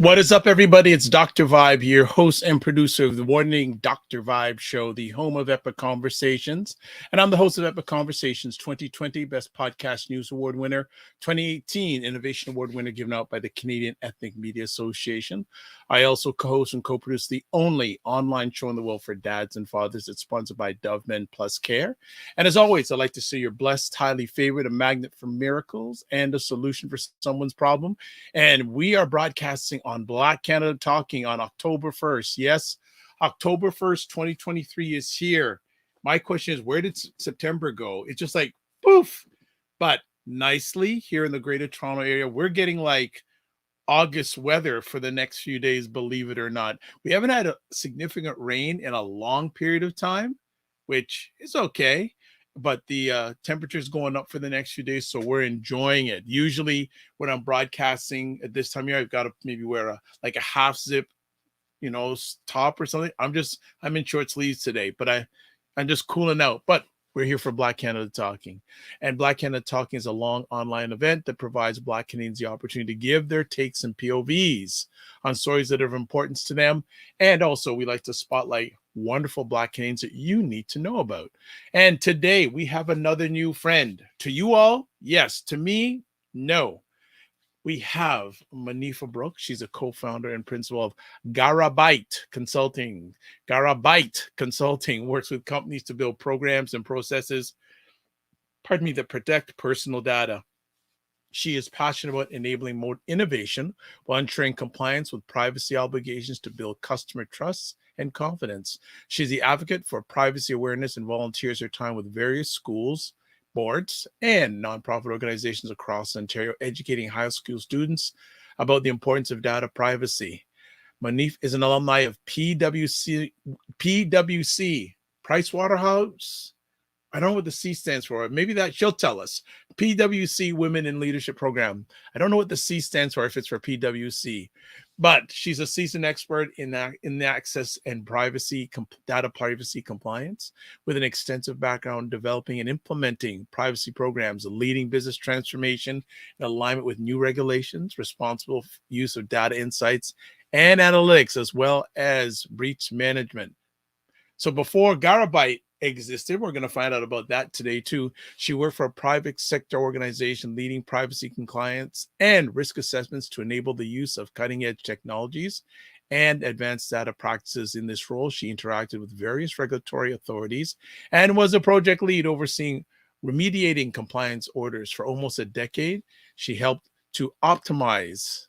What is up, everybody? It's Dr. Vibe here, host and producer of the award-winning Dr. Vibe Show, the home of Epic Conversations. And I'm the host of Epic Conversations 2020 Best Podcast News Award winner, 2018 Innovation Award winner given out by the Canadian Ethnic Media Association. I also co-host and co-produce the only online show in the world for dads and fathers that's sponsored by Dove Men Plus Care. And as always, I'd like to say you're blessed, highly favored, a magnet for miracles, and a solution for someone's problem. And we are broadcasting on Black Canada Talking on October 1st. Yes, October 1st, 2023 is here. My question is, where did September go? It's just like, poof. But nicely here in the Greater Toronto area, we're getting like August weather for the next few days, believe it or not. We haven't had a significant rain in a long period of time, which is okay. But the temperature is going up for the next few days, so we're enjoying it. Usually when I'm broadcasting at this time of year, I've got to maybe wear a half zip, top or something. I'm in short sleeves today, but I'm just cooling out. But we're here for Black Canada Talking. And Black Canada Talking is a long online event that provides Black Canadians the opportunity to give their takes and POVs on stories that are of importance to them. And also, we like to spotlight wonderful Black Canadians that you need to know about. And today, we have another new friend. To you all, yes. To me, no. We have Monifa Brooks. She's a co-founder and principal of Garabyte Consulting. Garabyte Consulting works with companies to build programs and processes, that protect personal data. She is passionate about enabling more innovation while ensuring compliance with privacy obligations to build customer trust and confidence. She's the advocate for privacy awareness and volunteers her time with various schools, boards, and nonprofit organizations across Ontario, educating high school students about the importance of data privacy. Monifa is an alumni of PWC, Pricewaterhouse. I don't know what the C stands for. Maybe that she'll tell us. PWC Women in Leadership Program. I don't know what the C stands for, if it's for PWC, but she's a seasoned expert in the access and privacy, data privacy compliance, with an extensive background developing and implementing privacy programs, leading business transformation in alignment with new regulations, responsible use of data insights and analytics, as well as breach management. So before Garabyte existed, we're going to find out about that today too. She worked for a private sector organization leading privacy compliance and risk assessments to enable the use of cutting edge technologies and advanced data practices. In this role, she interacted with various regulatory authorities and was a project lead overseeing remediating compliance orders for almost a decade. She helped to optimize.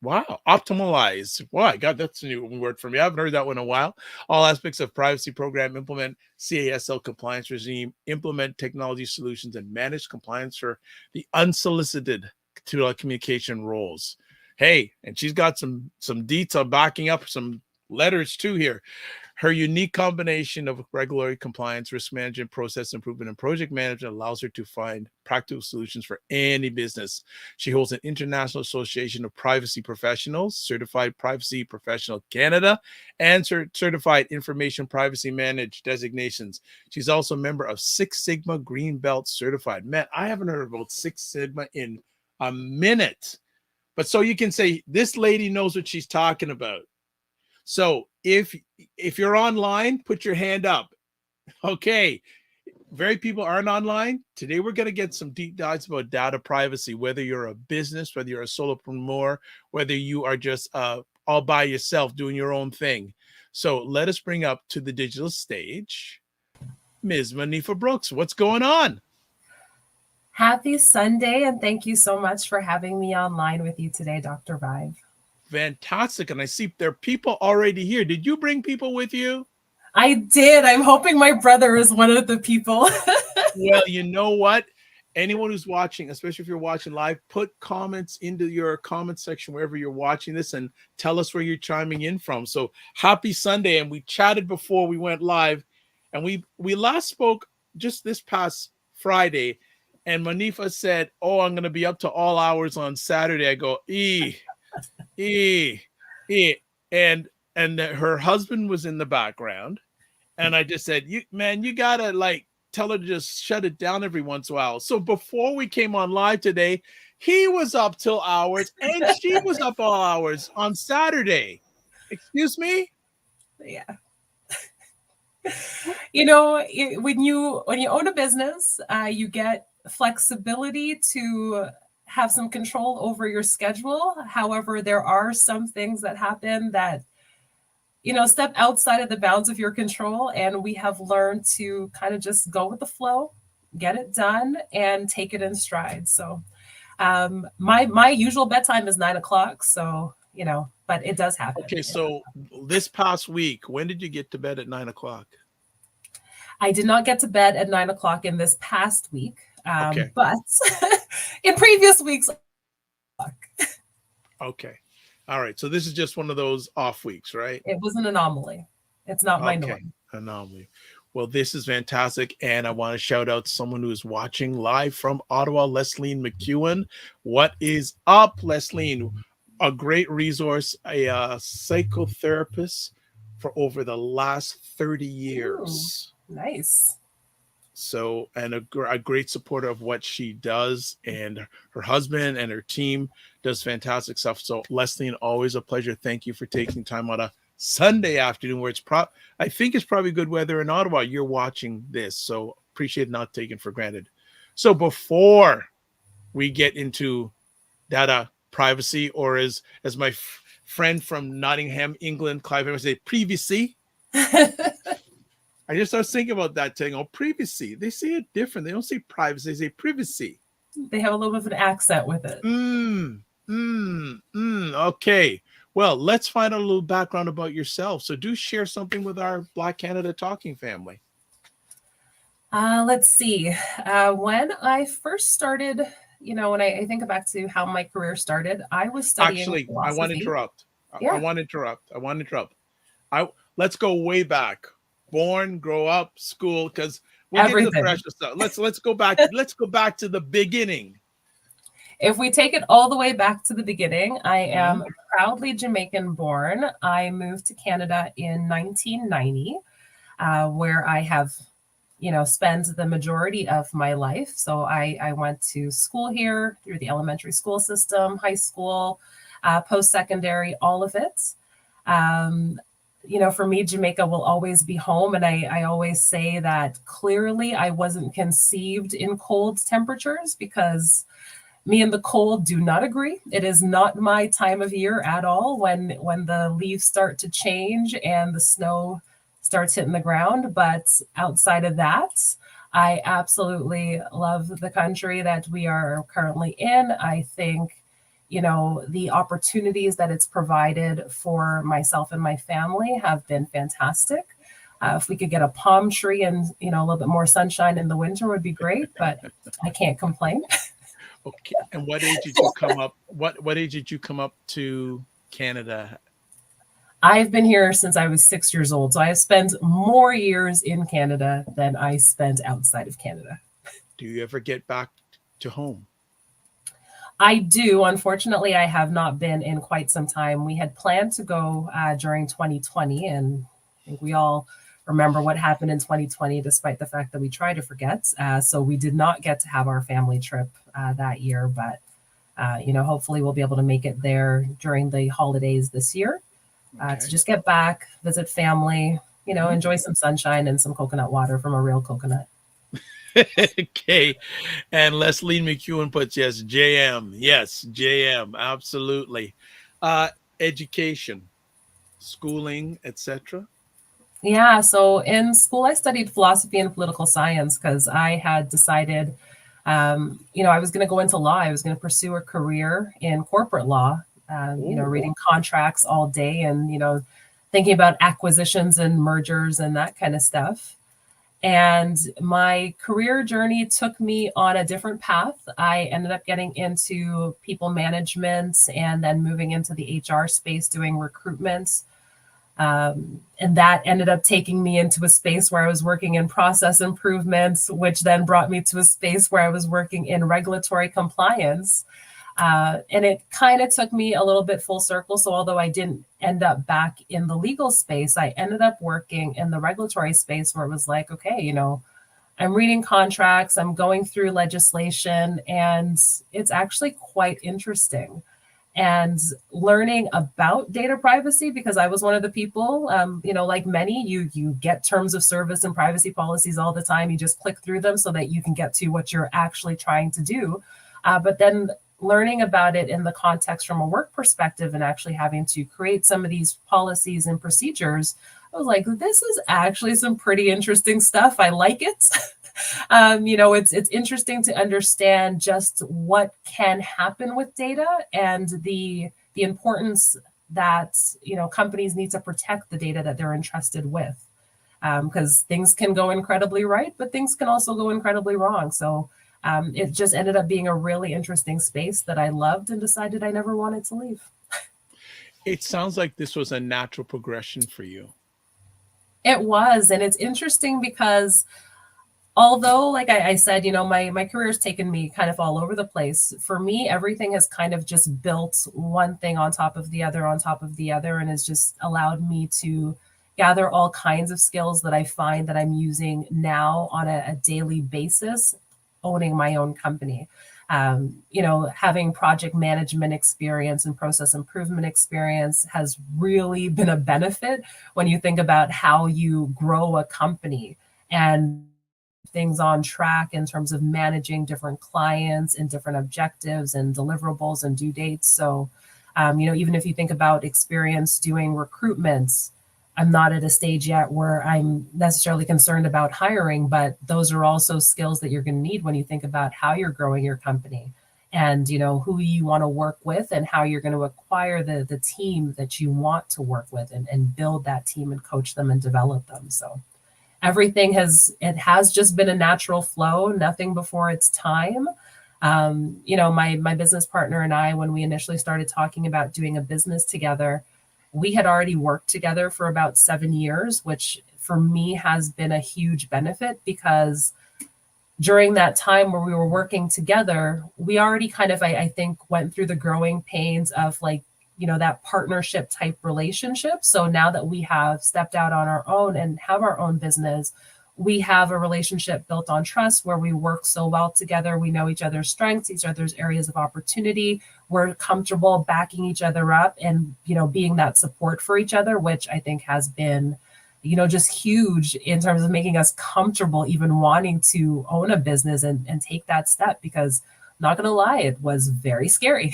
Wow, optimalize. Wow, God, that's a new word for me. I haven't heard that one in a while. All aspects of privacy program, implement CASL compliance regime, implement technology solutions, and manage compliance for the unsolicited telecommunication roles. Hey, and she's got some detail backing up some letters too here. Her unique combination of regulatory compliance, risk management, process improvement, and project management allows her to find practical solutions for any business. She holds an International Association of Privacy Professionals, Certified Privacy Professional Canada, and Certified Information Privacy Managed designations. She's also a member of Six Sigma Green Belt Certified. Man, I haven't heard about Six Sigma in a minute. But so you can say this lady knows what she's talking about. So if you're online, put your hand up. Okay. Very people aren't online. Today, we're going to get some deep dives about data privacy, whether you're a business, whether you're a solopreneur, whether you are just all by yourself doing your own thing. So let us bring up to the digital stage, Ms. Monifa Brooks. What's going on? Happy Sunday, and thank you so much for having me online with you today, Dr. Vibe. Fantastic. And I see there are people already here. Did you bring people with you? I did. I'm hoping my brother is one of the people. Well, you know what? Anyone who's watching, especially if you're watching live, put comments into your comment section wherever you're watching this and tell us where you're chiming in from. So happy Sunday. And we chatted before we went live, and we last spoke just this past Friday, and Monifa said, "Oh, I'm going to be up to all hours on Saturday." I go, and her husband was in the background, and I just said, you gotta tell her to just shut it down every once in a while. So before we came on live today, he was up till hours and she was up all hours on Saturday. Excuse me? Yeah. You know, when you own a business, you get flexibility to have some control over your schedule. However, there are some things that happen that, you know, step outside of the bounds of your control. And we have learned to kind of just go with the flow, get it done, and take it in stride. So my usual bedtime is 9 o'clock. So, you know, but it does happen. Okay, so this past week, when did you get to bed at 9 o'clock? I did not get to bed at 9 o'clock in this past week, Okay. but in previous weeks. Okay. All right. So this is just one of those off weeks, right? It was an anomaly. It's not my norm. Anomaly. Well, this is fantastic. And I want to shout out someone who is watching live from Ottawa, Leslie McEwen. What is up, Leslie? A great resource, a psychotherapist for over the last 30 years. Ooh, nice. So, and a great supporter of what she does, and her husband and her team does fantastic stuff. So, Leslie, always a pleasure. Thank you for taking time on a Sunday afternoon where I think it's probably good weather in Ottawa. You're watching this, so appreciate not taken for granted. So, before we get into data privacy, or as my friend from Nottingham, England, Clive, would say PWC. I just was thinking about that thing. Oh, privacy. They say it different. They don't say privacy. They say privacy. They have a little bit of an accent with it. Okay. Well, let's find out a little background about yourself. So do share something with our Black Canada Talking family. Let's see. When I first started, you know, when I think back to how my career started, I was studying philosophy. I want to interrupt. Yeah. I want to interrupt. Let's go way back. Born, grow up, school, because we'll get to the precious stuff. Let's go back. Let's go back to the beginning. If we take it all the way back to the beginning, I am proudly Jamaican born. I moved to Canada in 1990, where I have, you know, spent the majority of my life. So I went to school here through the elementary school system, high school, post-secondary, all of it. You know, for me, Jamaica will always be home. And I always say that clearly I wasn't conceived in cold temperatures, because me and the cold do not agree. It is not my time of year at all when the leaves start to change and the snow starts hitting the ground. But outside of that, I absolutely love the country that we are currently in. I think, you know, the opportunities that it's provided for myself and my family have been fantastic. If we could get a palm tree and, you know, a little bit more sunshine in the winter would be great, but I can't complain. Okay. And what age did you come up? What age did you come up to Canada? I've been here since I was 6 years old. So I have spent more years in Canada than I spent outside of Canada. Do you ever get back to home? I do. Unfortunately, I have not been in quite some time. We had planned to go during 2020, and I think we all remember what happened in 2020, despite the fact that we try to forget. So we did not get to have our family trip that year, but you know, hopefully we'll be able to make it there during the holidays this year to just get back, visit family, you know, enjoy some sunshine and some coconut water from a real coconut. Okay. And Leslie McEwen puts yes, JM. Yes, JM. Absolutely. Education, schooling, etc. Yeah. So in school, I studied philosophy and political science because I had decided, you know, I was going to go into law. I was going to pursue a career in corporate law, you know, reading contracts all day and, you know, thinking about acquisitions and mergers and that kind of stuff. And my career journey took me on a different path. I ended up getting into people management and then moving into the HR space doing recruitment. And that ended up taking me into a space where I was working in process improvements, which then brought me to a space where I was working in regulatory compliance. And it kind of took me a little bit full circle. So although I didn't end up back in the legal space, I ended up working in the regulatory space where it was like, okay, you know, I'm reading contracts, I'm going through legislation, and it's actually quite interesting. And learning about data privacy, because I was one of the people, like many, you get terms of service and privacy policies all the time. You just click through them so that you can get to what you're actually trying to do. But then learning about it in the context from a work perspective and actually having to create some of these policies and procedures, I was like, this is actually some pretty interesting stuff. I like it. It's interesting to understand just what can happen with data and the importance that companies need to protect the data that they're entrusted with, because things can go incredibly right, but things can also go incredibly wrong. So it just ended up being a really interesting space that I loved and decided I never wanted to leave. It sounds like this was a natural progression for you. It was, and it's interesting because although, like I said, my career has taken me kind of all over the place. For me, everything has kind of just built one thing on top of the other, and has just allowed me to gather all kinds of skills that I find that I'm using now on a daily basis, owning my own company. Having project management experience and process improvement experience has really been a benefit when you think about how you grow a company and things on track in terms of managing different clients and different objectives and deliverables and due dates. So, even if you think about experience doing recruitments, I'm not at a stage yet where I'm necessarily concerned about hiring, but those are also skills that you're going to need when you think about how you're growing your company and, who you want to work with and how you're going to acquire the team that you want to work with and build that team and coach them and develop them. So everything has just been a natural flow, nothing before its time. My business partner and I, when we initially started talking about doing a business together, we had already worked together for about 7 years, which for me has been a huge benefit because during that time where we were working together, we already kind of, I think, went through the growing pains of that partnership type relationship. So now that we have stepped out on our own and have our own business, we have a relationship built on trust where we work so well together. We know each other's strengths, each other's areas of opportunity. We're comfortable backing each other up and, being that support for each other, which I think has been, just huge in terms of making us comfortable even wanting to own a business and take that step, because not going to lie, it was very scary.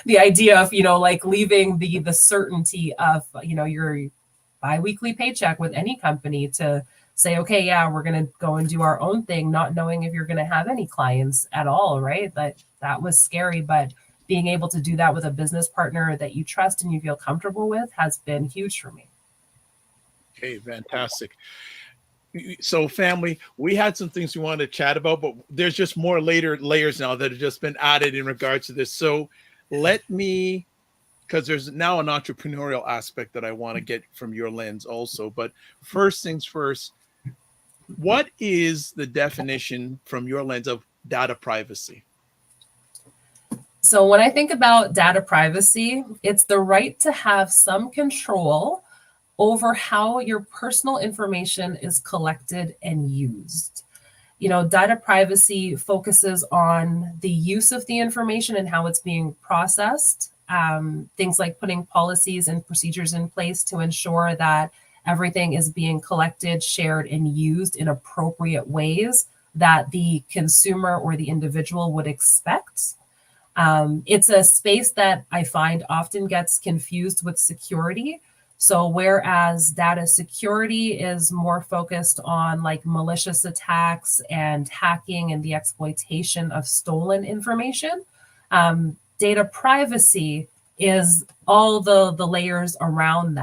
The idea of, leaving the certainty of, your biweekly paycheck with any company to say, okay, yeah, we're going to go and do our own thing, not knowing if you're going to have any clients at all, right? That was scary, but being able to do that with a business partner that you trust and you feel comfortable with has been huge for me. Okay, fantastic. So family, we had some things we wanted to chat about, but there's just more later layers now that have just been added in regards to this. So because there's now an entrepreneurial aspect that I want to get from your lens also. But first things first, what is the definition from your lens of data privacy? So when I think about data privacy, it's the right to have some control over how your personal information is collected and used. Data privacy focuses on the use of the information and how it's being processed. Things like putting policies and procedures in place to ensure that everything is being collected, shared, and used in appropriate ways that the consumer or the individual would expect. It's a space that I find often gets confused with security. So whereas data security is more focused on malicious attacks and hacking and the exploitation of stolen information, data privacy is all the layers around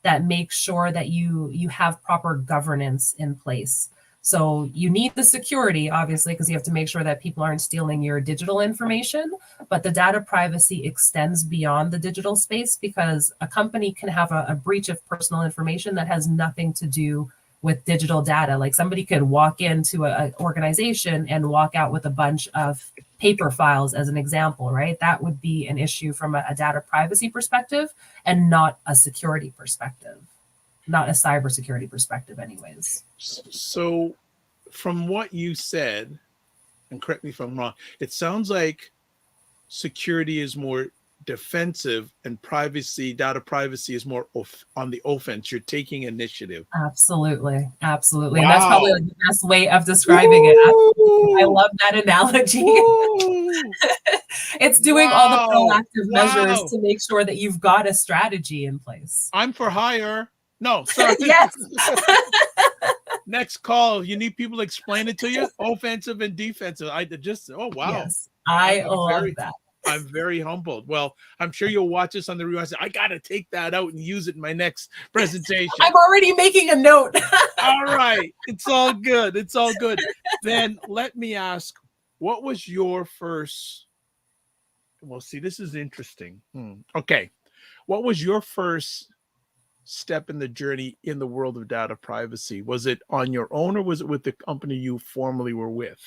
that make sure that you have proper governance in place. So you need the security, obviously, because you have to make sure that people aren't stealing your digital information. But the data privacy extends beyond the digital space, because a company can have a breach of personal information that has nothing to do with digital data. Like somebody could walk into an organization and walk out with a bunch of paper files, as an example, right? That would be an issue from a data privacy perspective and not a security perspective, not a cybersecurity perspective anyways. So from what you said, and correct me if I'm wrong, it sounds like security is more defensive and data privacy is more on the offense. You're taking initiative. Absolutely. Absolutely. And that's probably Wow. like the best way of describing it. I love that analogy. It's doing all the proactive measures to make sure that you've got a strategy in place. I'm for hire. No, sorry. Yes. Next call. You need people to explain it to you. Offensive and defensive. Oh, wow. Yes, I love that. I'm very humbled. Well, I'm sure you'll watch this on the rewatch. I got to take that out and use it in my next presentation. I'm already making a note. All right. It's all good. It's all good. Then let me ask, what was your first? Well, see, this is interesting. Okay. What was your first step in the journey in the world of data privacy? Was it on your own or was it with the company you formerly were with?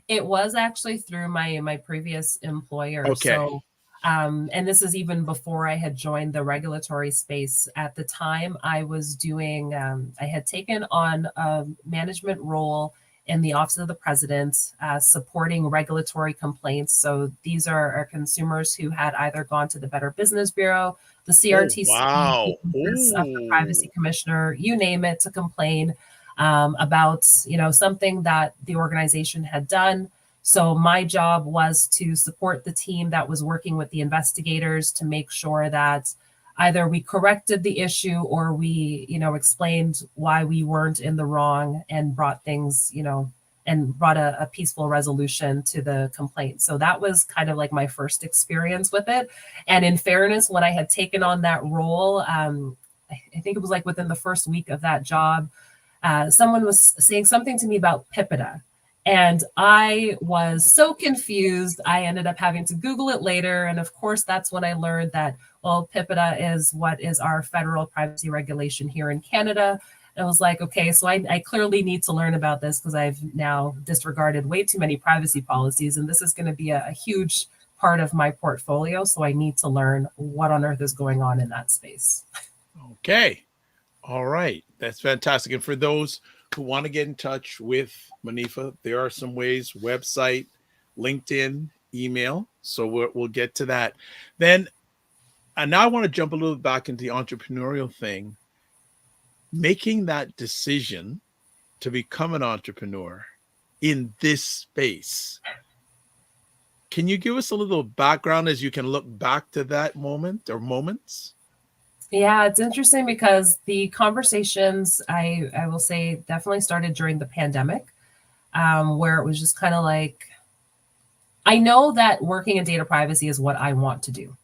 It was actually through my previous employer. Okay. So, and this is even before I had joined the regulatory space. At the time, I was doing, I had taken on a management role in the Office of the President, supporting regulatory complaints. So these are consumers who had either gone to the Better Business Bureau, the CRTC, wow. the Privacy Commissioner, you name it, to complain about something that the organization had done. So my job was to support the team that was working with the investigators to make sure that either we corrected the issue or we explained why we weren't in the wrong and brought things and brought a peaceful resolution to the complaint. So that was kind of like my first experience with it. And in fairness, when I had taken on that role, I think it was like within the first week of that job, someone was saying something to me about PIPEDA. And I was so confused. I ended up having to Google it later. And of course, that's when I learned that, well, PIPEDA is what is our federal privacy regulation here in Canada. And I was like, okay, so I clearly need to learn about this because I've now disregarded way too many privacy policies. And this is going to be a huge part of my portfolio. So I need to learn what on earth is going on in that space. Okay. All right. That's fantastic. And for those who want to get in touch with Monifa, there are some ways: website, LinkedIn, email. So we'll get to that. Then, and now I want to jump a little back into the entrepreneurial thing. Making that decision to become an entrepreneur in this space. Can you give us a little background as you can look back to that moment or moments? Yeah, it's interesting because the conversations, I will say, definitely started during the pandemic, where it was just kind of like, I know that working in data privacy is what I want to do.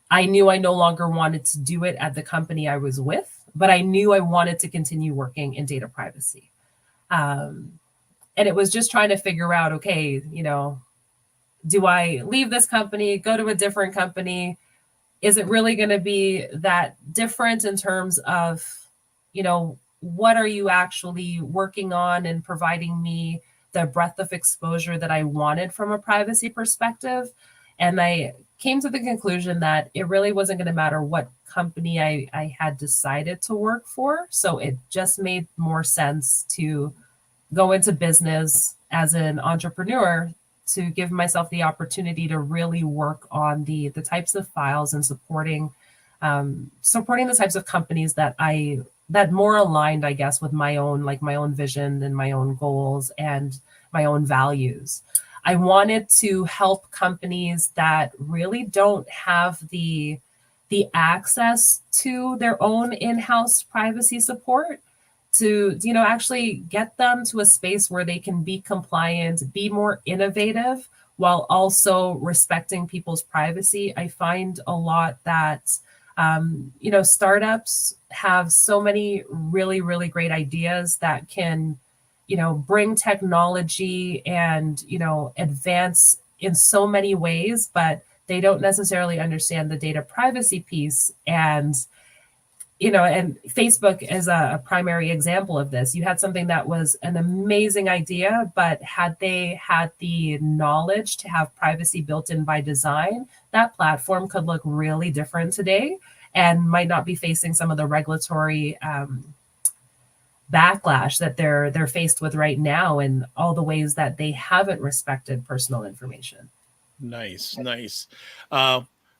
I knew I no longer wanted to do it at the company I was with, but I knew I wanted to continue working in data privacy. And it was just trying to figure out, okay, do I leave this company, go to a different company? Is it really going to be that different in terms of, what are you actually working on and providing me the breadth of exposure that I wanted from a privacy perspective? And I came to the conclusion that it really wasn't going to matter what company I had decided to work for. So it just made more sense to go into business as an entrepreneur, to give myself the opportunity to really work on the types of files and supporting the types of companies that more aligned, I guess, with my own vision and my own goals and my own values. I wanted to help companies that really don't have the access to their own in-house privacy support, to actually get them to a space where they can be compliant, be more innovative, while also respecting people's privacy. I find a lot that startups have so many really, really great ideas that can bring technology and advance in so many ways, but they don't necessarily understand the data privacy piece. And and Facebook is a primary example of this. You had something that was an amazing idea, but had they had the knowledge to have privacy built in by design, that platform could look really different today and might not be facing some of the regulatory backlash that they're faced with right now, and all the ways that they haven't respected personal information. Nice, nice.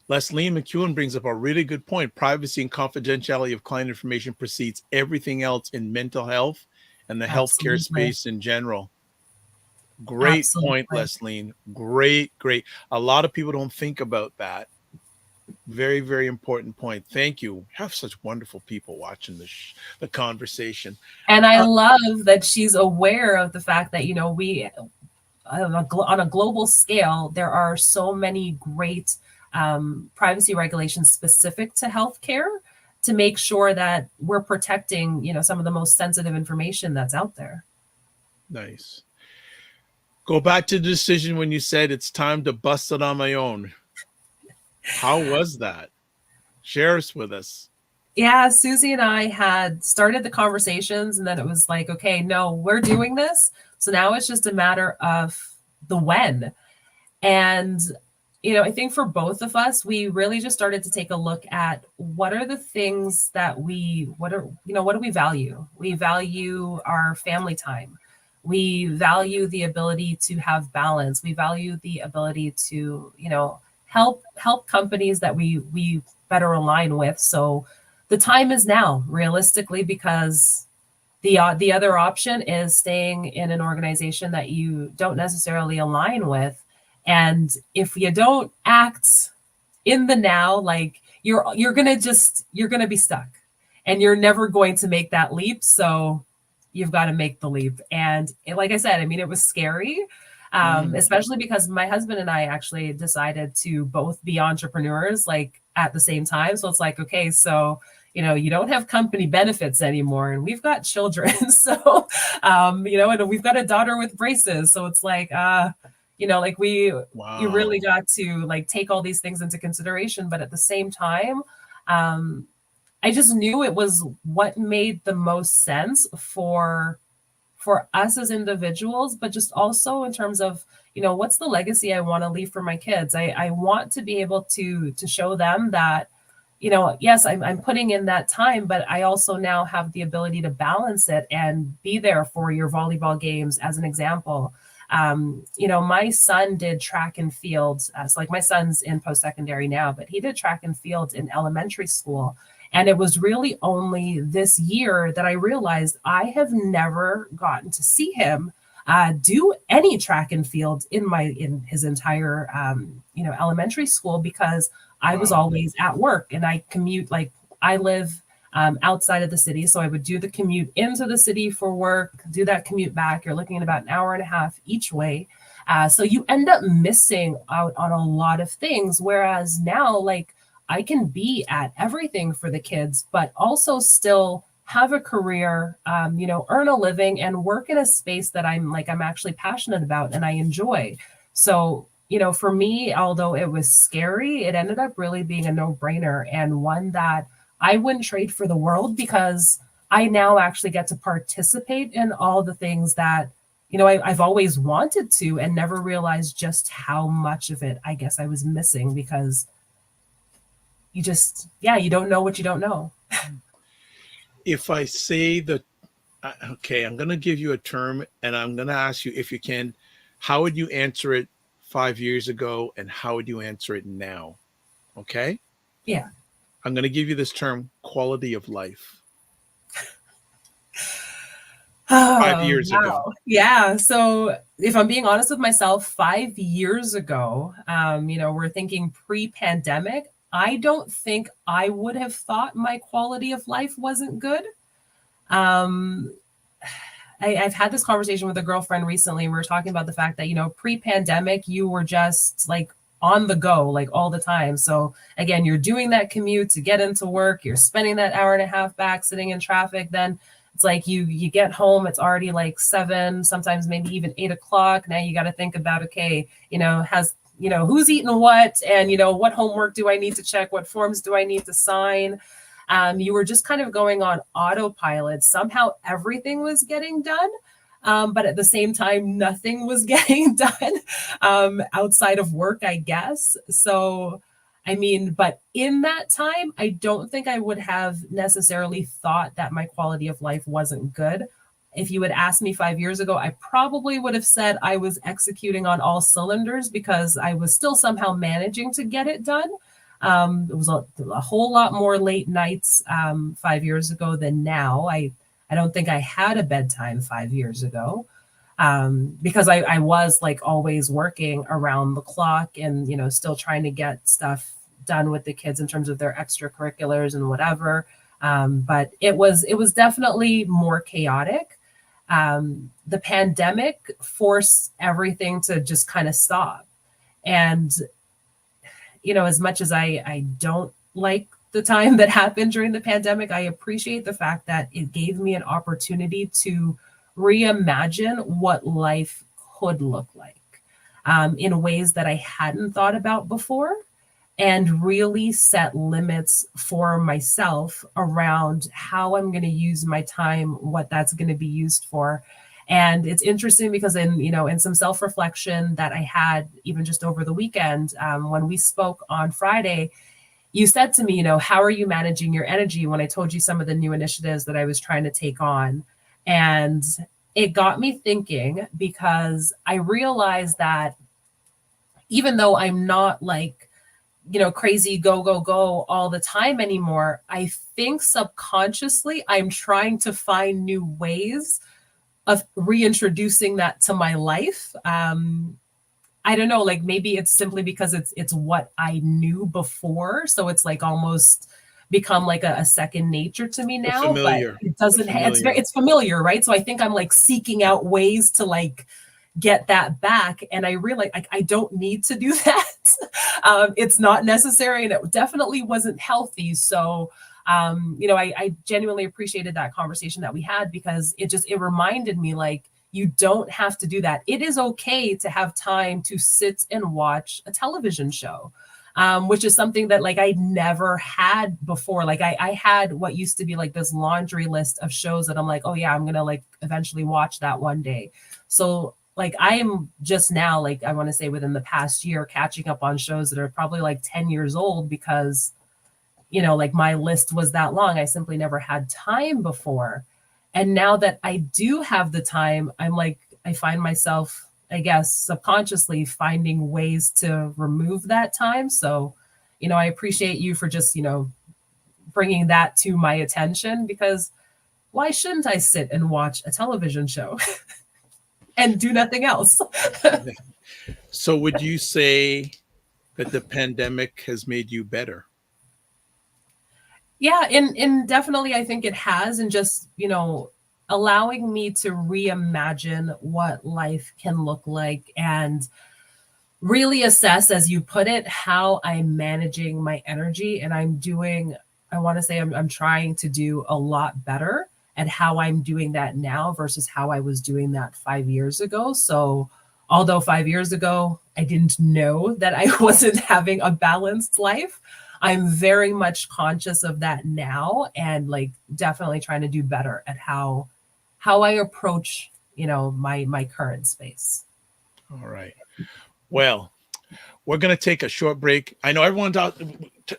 Leslie McEwen brings up a really good point. Privacy and confidentiality of client information precedes everything else in mental health and the healthcare Absolutely. space in general. Great point, Absolutely. Leslie. Great, great. A lot of people don't think about that. Very, very important point. Thank you. We have such wonderful people watching the conversation. And I love that she's aware of the fact that, you know, we, on a global scale, there are so many great privacy regulations specific to healthcare to make sure that we're protecting, you know, some of the most sensitive information that's out there. Nice. Go back to the decision when you said it's time to bust it on my own. How was that? Share us with us. Yeah, Susie and I had started the conversations, and then it was like, okay, no, we're doing this. So now it's just a matter of the when. And, you know, I think for both of us, we really just started to take a look at what are the things that what do we value? We value our family time. We value the ability to have balance. We value the ability to, you know, help companies that we better align with. So the time is now, realistically, because the other option is staying in an organization that you don't necessarily align with. And if you don't act in the now, like you're gonna be stuck, and you're never going to make that leap. So you've got to make the leap. And like I said, I mean, it was scary, especially because my husband and I actually decided to both be entrepreneurs, like at the same time. So it's like, okay, so, you know, you don't have company benefits anymore, and we've got children. So, you know, and we've got a daughter with braces. So it's like, you know, like you really got to like take all these things into consideration. But at the same time, I just knew it was what made the most sense for us as individuals, but just also in terms of, you know, what's the legacy I want to leave for my kids? I want to be able to show them that, you know, yes, I'm putting in that time, but I also now have the ability to balance it and be there for your volleyball games, as an example. You know, my son did track and field. So like my son's in post-secondary now, but he did track and field in elementary school. And it was really only this year that I realized I have never gotten to see him do any track and field in his entire you know, elementary school, because I was always at work, and I commute, like I live outside of the city. So I would do the commute into the city for work, do that commute back. You're looking at about an hour and a half each way. So you end up missing out on a lot of things. Whereas now, like, I can be at everything for the kids, but also still have a career, you know, earn a living and work in a space that I'm actually passionate about and I enjoy. So, you know, for me, although it was scary, it ended up really being a no-brainer, and one that I wouldn't trade for the world, because I now actually get to participate in all the things that, you know, I've always wanted to, and never realized just how much of it I guess I was missing, because you just, yeah, you don't know what you don't know. If I say okay, I'm going to give you a term, and I'm going to ask you, if you can, how would you answer it 5 years ago, and how would you answer it now? Okay? Yeah. I'm going to give you this term, quality of life. 5 years ago. Yeah. So if I'm being honest with myself, 5 years ago, you know, we're thinking pre-pandemic, I don't think I would have thought my quality of life wasn't good. I've had this conversation with a girlfriend recently. We were talking about the fact that, you know, pre-pandemic, you were just like on the go, like all the time. So again, you're doing that commute to get into work. You're spending that hour and a half back sitting in traffic. Then it's like you get home, it's already like 7, sometimes maybe even 8 o'clock. Now you got to think about, okay, you know, who's eating what, and, you know, what homework do I need to check? What forms do I need to sign? You were just kind of going on autopilot. Somehow everything was getting done. But at the same time, nothing was getting done outside of work, I guess. So I mean, but in that time, I don't think I would have necessarily thought that my quality of life wasn't good. If you had asked me 5 years ago, I probably would have said I was executing on all cylinders because I was still somehow managing to get it done. It was a whole lot more late nights 5 years ago than now. I don't think I had a bedtime 5 years ago because I was like always working around the clock and, you know, still trying to get stuff done with the kids in terms of their extracurriculars and whatever. But it was definitely more chaotic. The pandemic forced everything to just kind of stop. And, you know, as much as I don't like the time that happened during the pandemic, I appreciate the fact that it gave me an opportunity to reimagine what life could look like in ways that I hadn't thought about before, and really set limits for myself around how I'm going to use my time, what that's going to be used for. And it's interesting because in some self-reflection that I had even just over the weekend, when we spoke on Friday, you said to me, you know, how are you managing your energy, when I told you some of the new initiatives that I was trying to take on. And it got me thinking, because I realized that even though I'm not like, you know, crazy go, go, go all the time anymore, I think subconsciously I'm trying to find new ways of reintroducing that to my life. I don't know, like maybe it's simply because it's what I knew before. So it's like almost become like a second nature to me now, but it doesn't, it's familiar, right? So I think I'm like seeking out ways to like get that back. And I realize like I don't need to do that. It's not necessary, and it definitely wasn't healthy. So you know, I genuinely appreciated that conversation that we had, because it reminded me like, you don't have to do that. It is okay to have time to sit and watch a television show, which is something that like I never had before. Like I had what used to be like this laundry list of shows that I'm like, oh yeah, I'm gonna like eventually watch that one day. So like I am just now, like I want to say within the past year, catching up on shows that are probably like 10 years old, because, you know, like my list was that long. I simply never had time before. And now that I do have the time, I'm like, I find myself, I guess, subconsciously finding ways to remove that time. So, you know, I appreciate you for just, you know, bringing that to my attention, because why shouldn't I sit and watch a television show and do nothing else? So would you say that the pandemic has made you better? Yeah, and definitely I think it has, and just, you know, allowing me to reimagine what life can look like and really assess, as you put it, how I'm managing my energy. And I want to say I'm trying to do a lot better at how I'm doing that now versus how I was doing that 5 years ago. So although 5 years ago, I didn't know that I wasn't having a balanced life, I'm very much conscious of that now, and like definitely trying to do better at how I approach, you know, my current space. All right. Well, we're going to take a short break. I know everyone thought,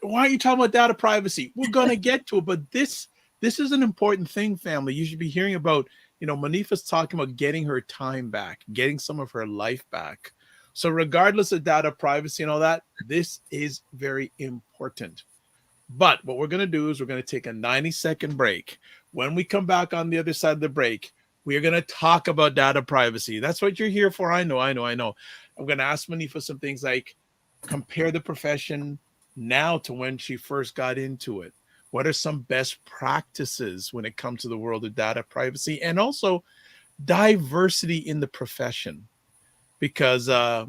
why are you talking about data privacy? We're going to get to it, but this is an important thing, family. You should be hearing about, you know, Monifa's talking about getting her time back, getting some of her life back. So regardless of data privacy and all that, this is very important. But what we're going to do is we're going to take a 90-second break. When we come back on the other side of the break, we are going to talk about data privacy. That's what you're here for. I know. I'm going to ask Monifa some things like compare the profession now to when she first got into it. What are some best practices when it comes to the world of data privacy, and also diversity in the profession? Because I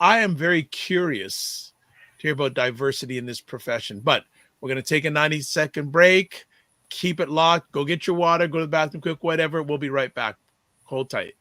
am very curious to hear about diversity in this profession. But we're going to take a 90-second break. Keep it locked. Go get your water. Go to the bathroom, cook, whatever. We'll be right back. Hold tight.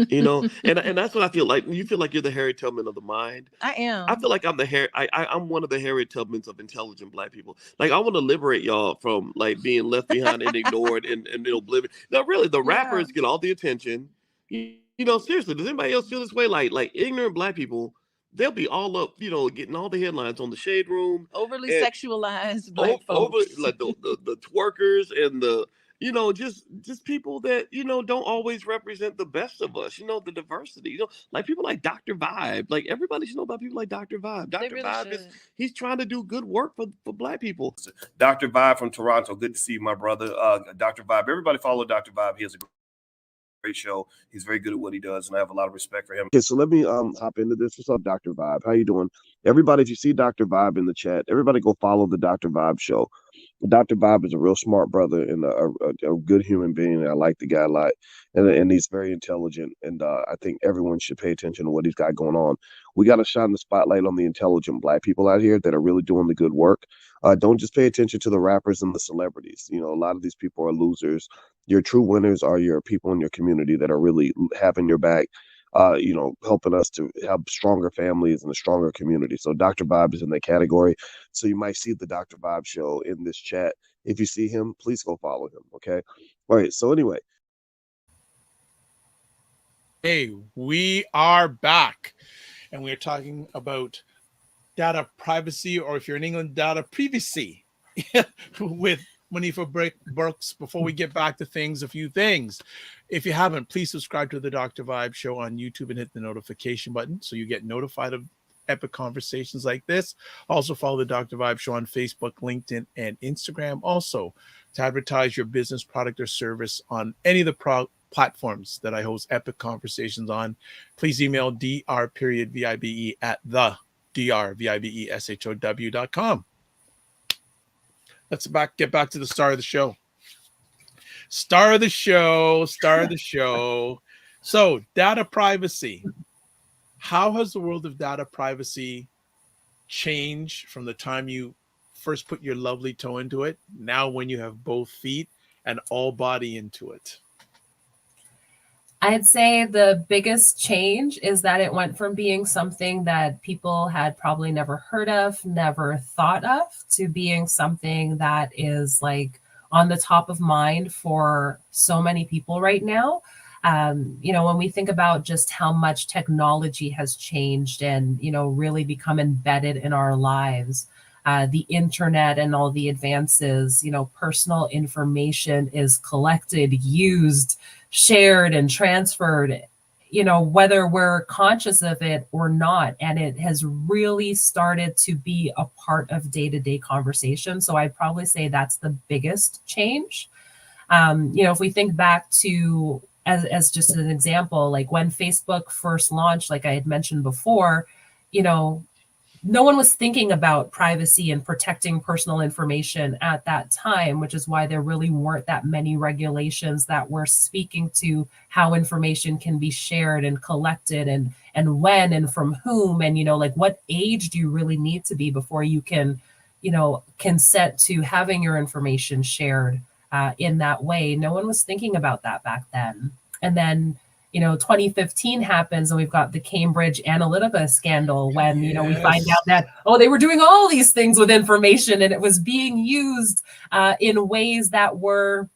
You know, and that's what I feel like. You feel like you're the Harriet Tubman of the mind. I am. I feel like I'm one of the Harriet Tubmans of intelligent Black people. Like I want to liberate y'all from like being left behind and ignored and oblivion. No, really, the rappers get all the attention. You know, seriously, does anybody else feel this way? Like ignorant Black people they'll be all up, getting all the headlines on the Shade Room, Overly and sexualized black over folks. like the twerkers and the just people that don't always represent the best of us. The diversity. Like people like Dr. Vibe. Like everybody should know about people like Dr. Vibe. They Dr. really Vibe should. he's trying to do good work for Black people. Dr. Vibe from Toronto. Good to see you, my brother. Dr. Vibe. Everybody follow Dr. Vibe. He has a great show. He's very good at what he does, and I have a lot of respect for him. Okay, so let me hop into this. What's up, Dr. Vibe? How you doing? Everybody, if you see Dr. Vibe in the chat, everybody go follow the Dr. Vibe show. Dr. Vibe is a real smart brother and a good human being. I like the guy a lot, and he's very intelligent. And I think everyone should pay attention to what he's got going on. We got to shine the spotlight on the intelligent Black people out here that are really doing the good work. Don't just pay attention to the rappers and the celebrities. A lot of these people are losers. Your true winners are your people in your community that are really having your back, helping us to have stronger families and a stronger community. So Dr. Vibe is in that category. So you might see the Dr. Vibe show in this chat. If you see him, please go follow him. Okay. All right. So anyway. Hey, we are back, and we're talking about data privacy, or if you're in England, data privacy with Monifa Brooks. Before we get back to things, a few things. If you haven't, please subscribe to the Dr. Vibe show on YouTube and hit the notification button so you get notified of epic conversations like this. Also follow the Dr. Vibe show on Facebook, LinkedIn, and Instagram. Also, to advertise your business, product, or service on any of the platforms that I host epic conversations on, please email dr.vibe at the drvibeshow.com. Let's get back to the star of the show. Star of the show. So, data privacy. How has the world of data privacy changed from the time you first put your lovely toe into it, now when you have both feet and all body into it? I'd say the biggest change is that it went from being something that people had probably never heard of, never thought of, to being something that is like on the top of mind for so many people right now. When we think about just how much technology has changed and, really become embedded in our lives, the internet and all the advances, personal information is collected, used, shared, and transferred, whether we're conscious of it or not. And it has really started to be a part of day-to-day conversation. So I'd probably say that's the biggest change. If we think back to, as just an example, like when Facebook first launched, like I had mentioned before, no one was thinking about privacy and protecting personal information at that time, which is why there really weren't that many regulations that were speaking to how information can be shared and collected and when and from whom, and, like what age do you really need to be before you can, consent to having your information shared in that way. No one was thinking about that back then. And then 2015 happens and we've got the Cambridge Analytica scandal when, we find out that, they were doing all these things with information and it was being used in ways that were,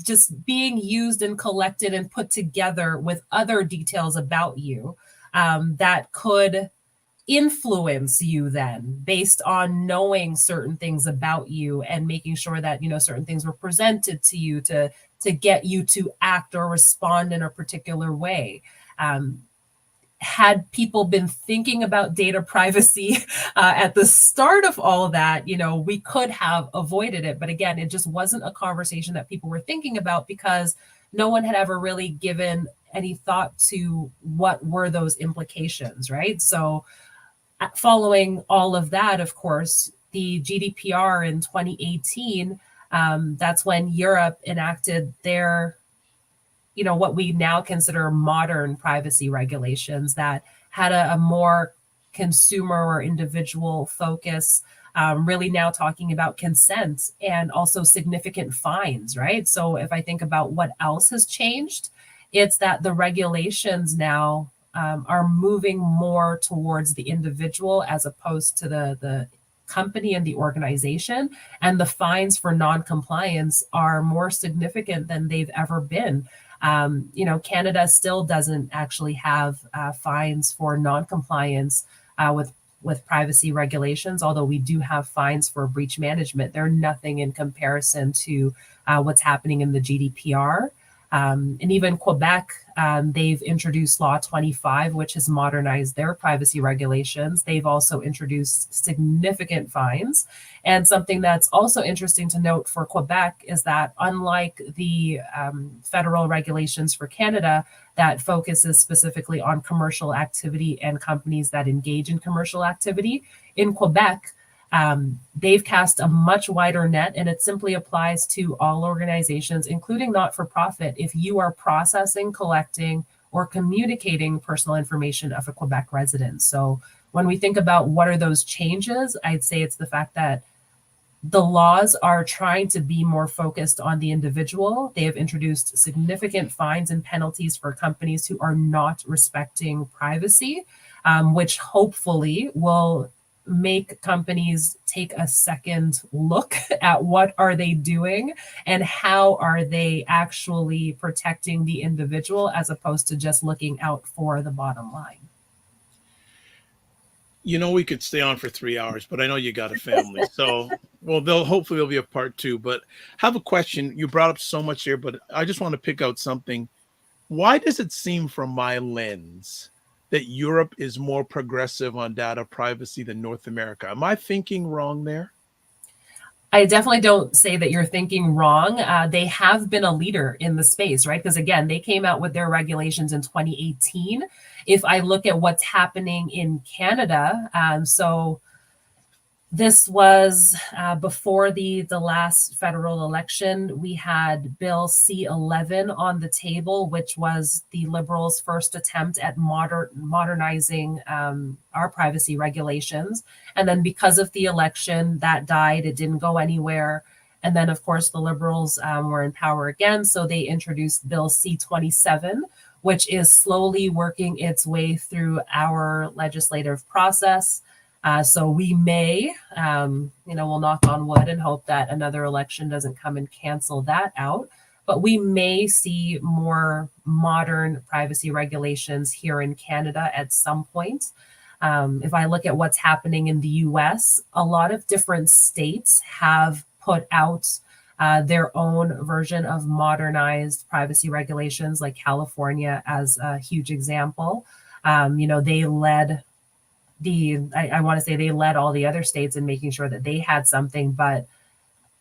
just being used and collected and put together with other details about you that could influence you then based on knowing certain things about you and making sure that certain things were presented to you to get you to act or respond in a particular way. Had people been thinking about data privacy at the start of all that, we could have avoided it. But again, it just wasn't a conversation that people were thinking about because no one had ever really given any thought to what were those implications, right? So following all of that, of course, the GDPR in 2018, that's when Europe enacted their, what we now consider modern privacy regulations that had a more consumer or individual focus, really now talking about consent and also significant fines, right? So if I think about what else has changed, it's that the regulations now are moving more towards the individual as opposed to the company and the organization. And the fines for non-compliance are more significant than they've ever been. Canada still doesn't actually have fines for non-compliance with privacy regulations, although we do have fines for breach management. They're nothing in comparison to what's happening in the GDPR. And even Quebec, they've introduced Law 25, which has modernized their privacy regulations. They've also introduced significant fines. And something that's also interesting to note for Quebec is that unlike the federal regulations for Canada that focuses specifically on commercial activity and companies that engage in commercial activity, in Quebec, they've cast a much wider net, and it simply applies to all organizations, including not-for-profit, if you are processing, collecting, or communicating personal information of a Quebec resident. So when we think about what are those changes, I'd say it's the fact that the laws are trying to be more focused on the individual. They have introduced significant fines and penalties for companies who are not respecting privacy, which hopefully will make companies take a second look at what are they doing and how are they actually protecting the individual as opposed to just looking out for the bottom line. We could stay on for 3 hours, but I know you got a family. So, well, hopefully there'll be a part 2. But I have a question. You brought up so much here, but I just want to pick out something. Why does it seem from my lens that Europe is more progressive on data privacy than North America? Am I thinking wrong there? I definitely don't say that you're thinking wrong. They have been a leader in the space, right? Because again, they came out with their regulations in 2018. If I look at what's happening in Canada, so this was before the last federal election. We had Bill C-11 on the table, which was the Liberals' first attempt at modernizing our privacy regulations. And then because of the election, that died. It didn't go anywhere. And then, of course, the Liberals were in power again. So they introduced Bill C-27, which is slowly working its way through our legislative process. So we may, we'll knock on wood and hope that another election doesn't come and cancel that out. But we may see more modern privacy regulations here in Canada at some point. If I look at what's happening in the US, a lot of different states have put out their own version of modernized privacy regulations, like California as a huge example. They led I want to say they led all the other states in making sure that they had something, but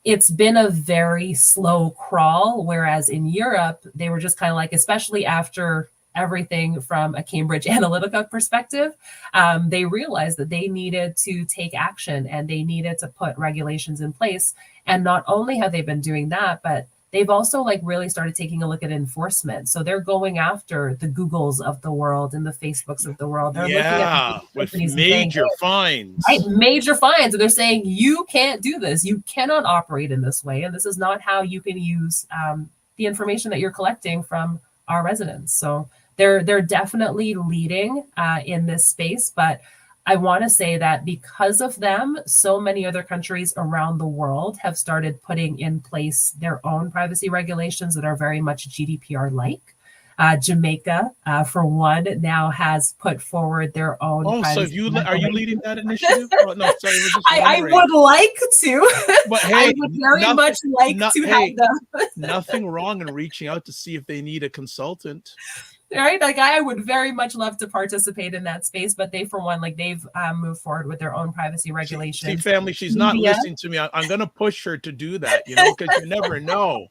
it's been a very slow crawl. Whereas in Europe, they were just kind of like, especially after everything from a Cambridge Analytica perspective, they realized that they needed to take action and they needed to put regulations in place. And not only have they been doing that, but they've also really started taking a look at enforcement. So they're going after the Googles of the world and the Facebooks of the world. They're looking at with major fines. Right, major fines. And they're saying, you can't do this. You cannot operate in this way. And this is not how you can use the information that you're collecting from our residents. So they're definitely leading in this space. But I want to say that because of them, so many other countries around the world have started putting in place their own privacy regulations that are very much GDPR-like. Jamaica, for one, now has put forward their own. Oh, so are you leading that initiative? Oh, no, sorry, I would like to. But hey, I would very much like to have them. Nothing wrong in reaching out to see if they need a consultant. Right, I would very much love to participate in that space, but they, for one, they've moved forward with their own privacy regulations. See, family, she's not listening to me. I'm going to push her to do that, because you never know.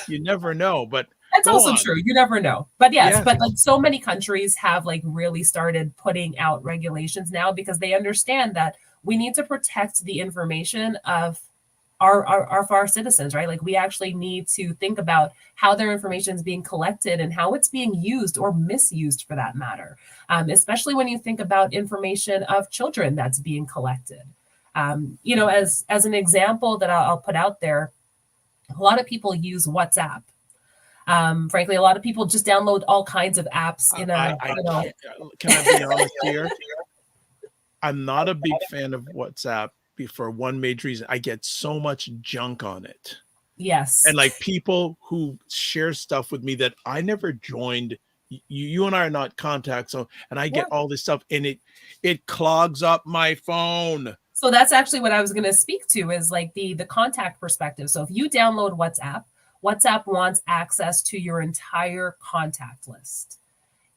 You never know, but that's also true. You never know, but yes. But so many countries have really started putting out regulations now because they understand that we need to protect the information of our citizens, right? We actually need to think about how their information is being collected and how it's being used or misused, for that matter. Especially when you think about information of children that's being collected. As an example that I'll put out there, a lot of people use WhatsApp. Frankly, a lot of people just download all kinds of apps. Can I be honest here? I'm not a big fan of WhatsApp for one major reason. I get so much junk on it. Yes. And like people who share stuff with me that I never joined. You and I are not contacts, so and I get all this stuff, and it clogs up my phone. So that's actually what I was going to speak to, is like the contact perspective. So if you download WhatsApp, WhatsApp wants access to your entire contact list.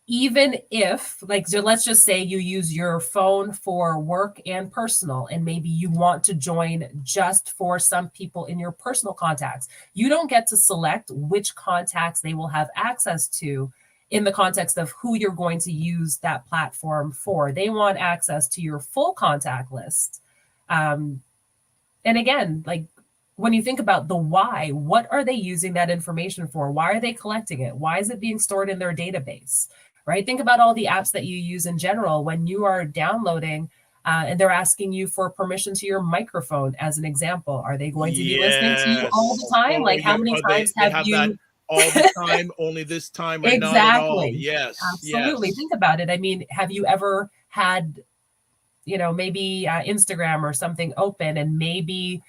Even if, like, so let's just say you use your phone for work and personal, and maybe you want to join just for some people in your personal contacts. You don't get to select which contacts they will have access to in the context of who you're going to use that platform for. They want access to your full contact list. And again, like, when you think about the why, what are they using that information for? Why are they collecting it? Why is it being stored in their database? Right? Think about all the apps that you use in general when you are downloading and they're asking you for permission to your microphone, as an example. Are they going to be listening to you all the time? Like, how many times have you... that all the time, only this time, or not at all? Yes. Absolutely. Yes. Think about it. I mean, have you ever had, maybe Instagram or something open, and maybe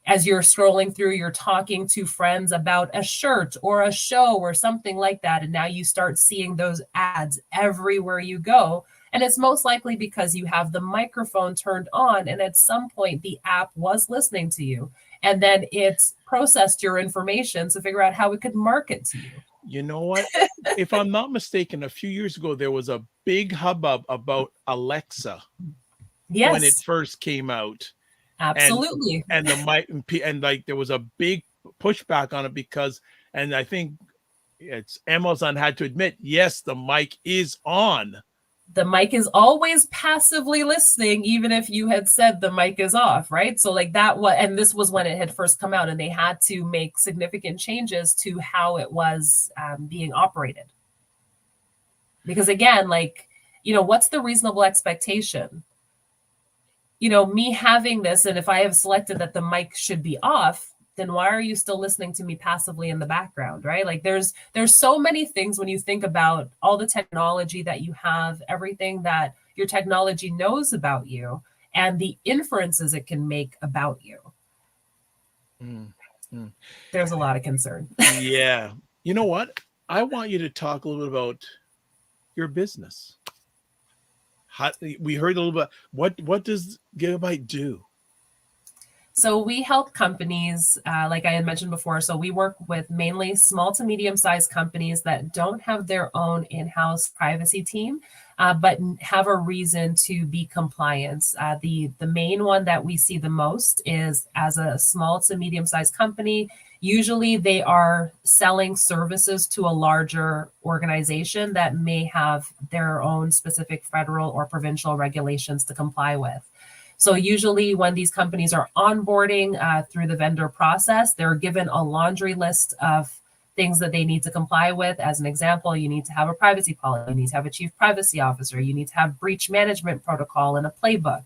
as you're scrolling through, you're talking to friends about a shirt or a show or something like that, and now you start seeing those ads everywhere you go. And it's most likely because you have the microphone turned on, and at some point the app was listening to you, and then it's processed your information to figure out how it could market to you. You know what? If I'm not mistaken, a few years ago, there was a big hubbub about Alexa. Yes. When it first came out. Absolutely. And the mic, and like there was a big pushback on it because, and I think it's Amazon had to admit, yes, the mic is on. The mic is always passively listening, even if you had said the mic is off, right? So like that was, and this was when it had first come out, and they had to make significant changes to how it was being operated. Because again, like, what's the reasonable expectation? Me having this, and if I have selected that the mic should be off, then why are you still listening to me passively in the background, right? Like there's so many things when you think about all the technology that you have, everything that your technology knows about you, and the inferences it can make about you. There's a lot of concern. Yeah. You know what? I want you to talk a little bit about your business. We heard a little bit. What does Garabyte do? So we help companies, like I had mentioned before. So we work with mainly small to medium-sized companies that don't have their own in-house privacy team, but have a reason to be compliant. The main one that we see the most is, as a small to medium-sized company, usually they are selling services to a larger organization that may have their own specific federal or provincial regulations to comply with. So usually when these companies are onboarding through the vendor process, they're given a laundry list of things that they need to comply with. As an example, you need to have a privacy policy, you need to have a chief privacy officer, you need to have breach management protocol and a playbook.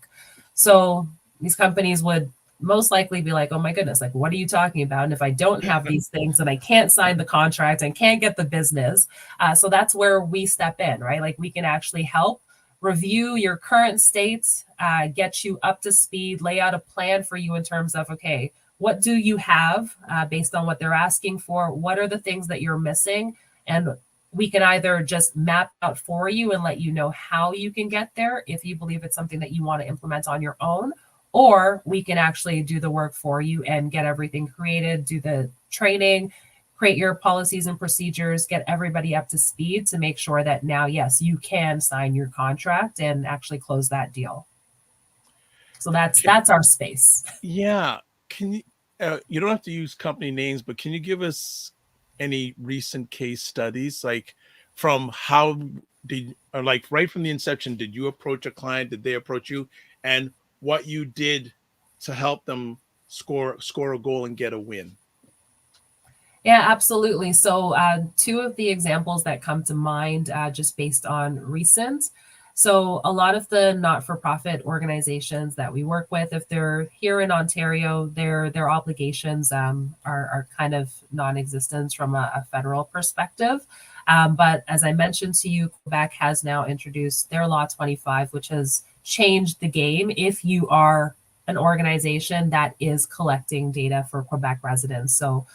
So these companies would most likely be like, oh my goodness, like, what are you talking about? And if I don't have these things, then I can't sign the contract and can't get the business. So that's where we step in, right? Like, we can actually help review your current state, get you up to speed, lay out a plan for you in terms of, okay, what do you have based on what they're asking for? What are the things that you're missing? And we can either just map out for you and let you know how you can get there if you believe it's something that you want to implement on your own, or we can actually do the work for you and get everything created, do the training, create your policies and procedures, get everybody up to speed to make sure that now, yes, you can sign your contract and actually close that deal. So that's our space. Yeah. Can you, you don't have to use company names, but can you give us any recent case studies, like from how did, or like right from the inception, did you approach a client? Did they approach you? And what you did to help them score a goal and get a win? Yeah, absolutely. So two of the examples that come to mind just based on recent. So a lot of the not-for-profit organizations that we work with, if they're here in Ontario, their obligations are kind of non-existent from a federal perspective. But as I mentioned to you, Quebec has now introduced their Law 25, which has changed the game if you are an organization that is collecting data for Quebec residents. So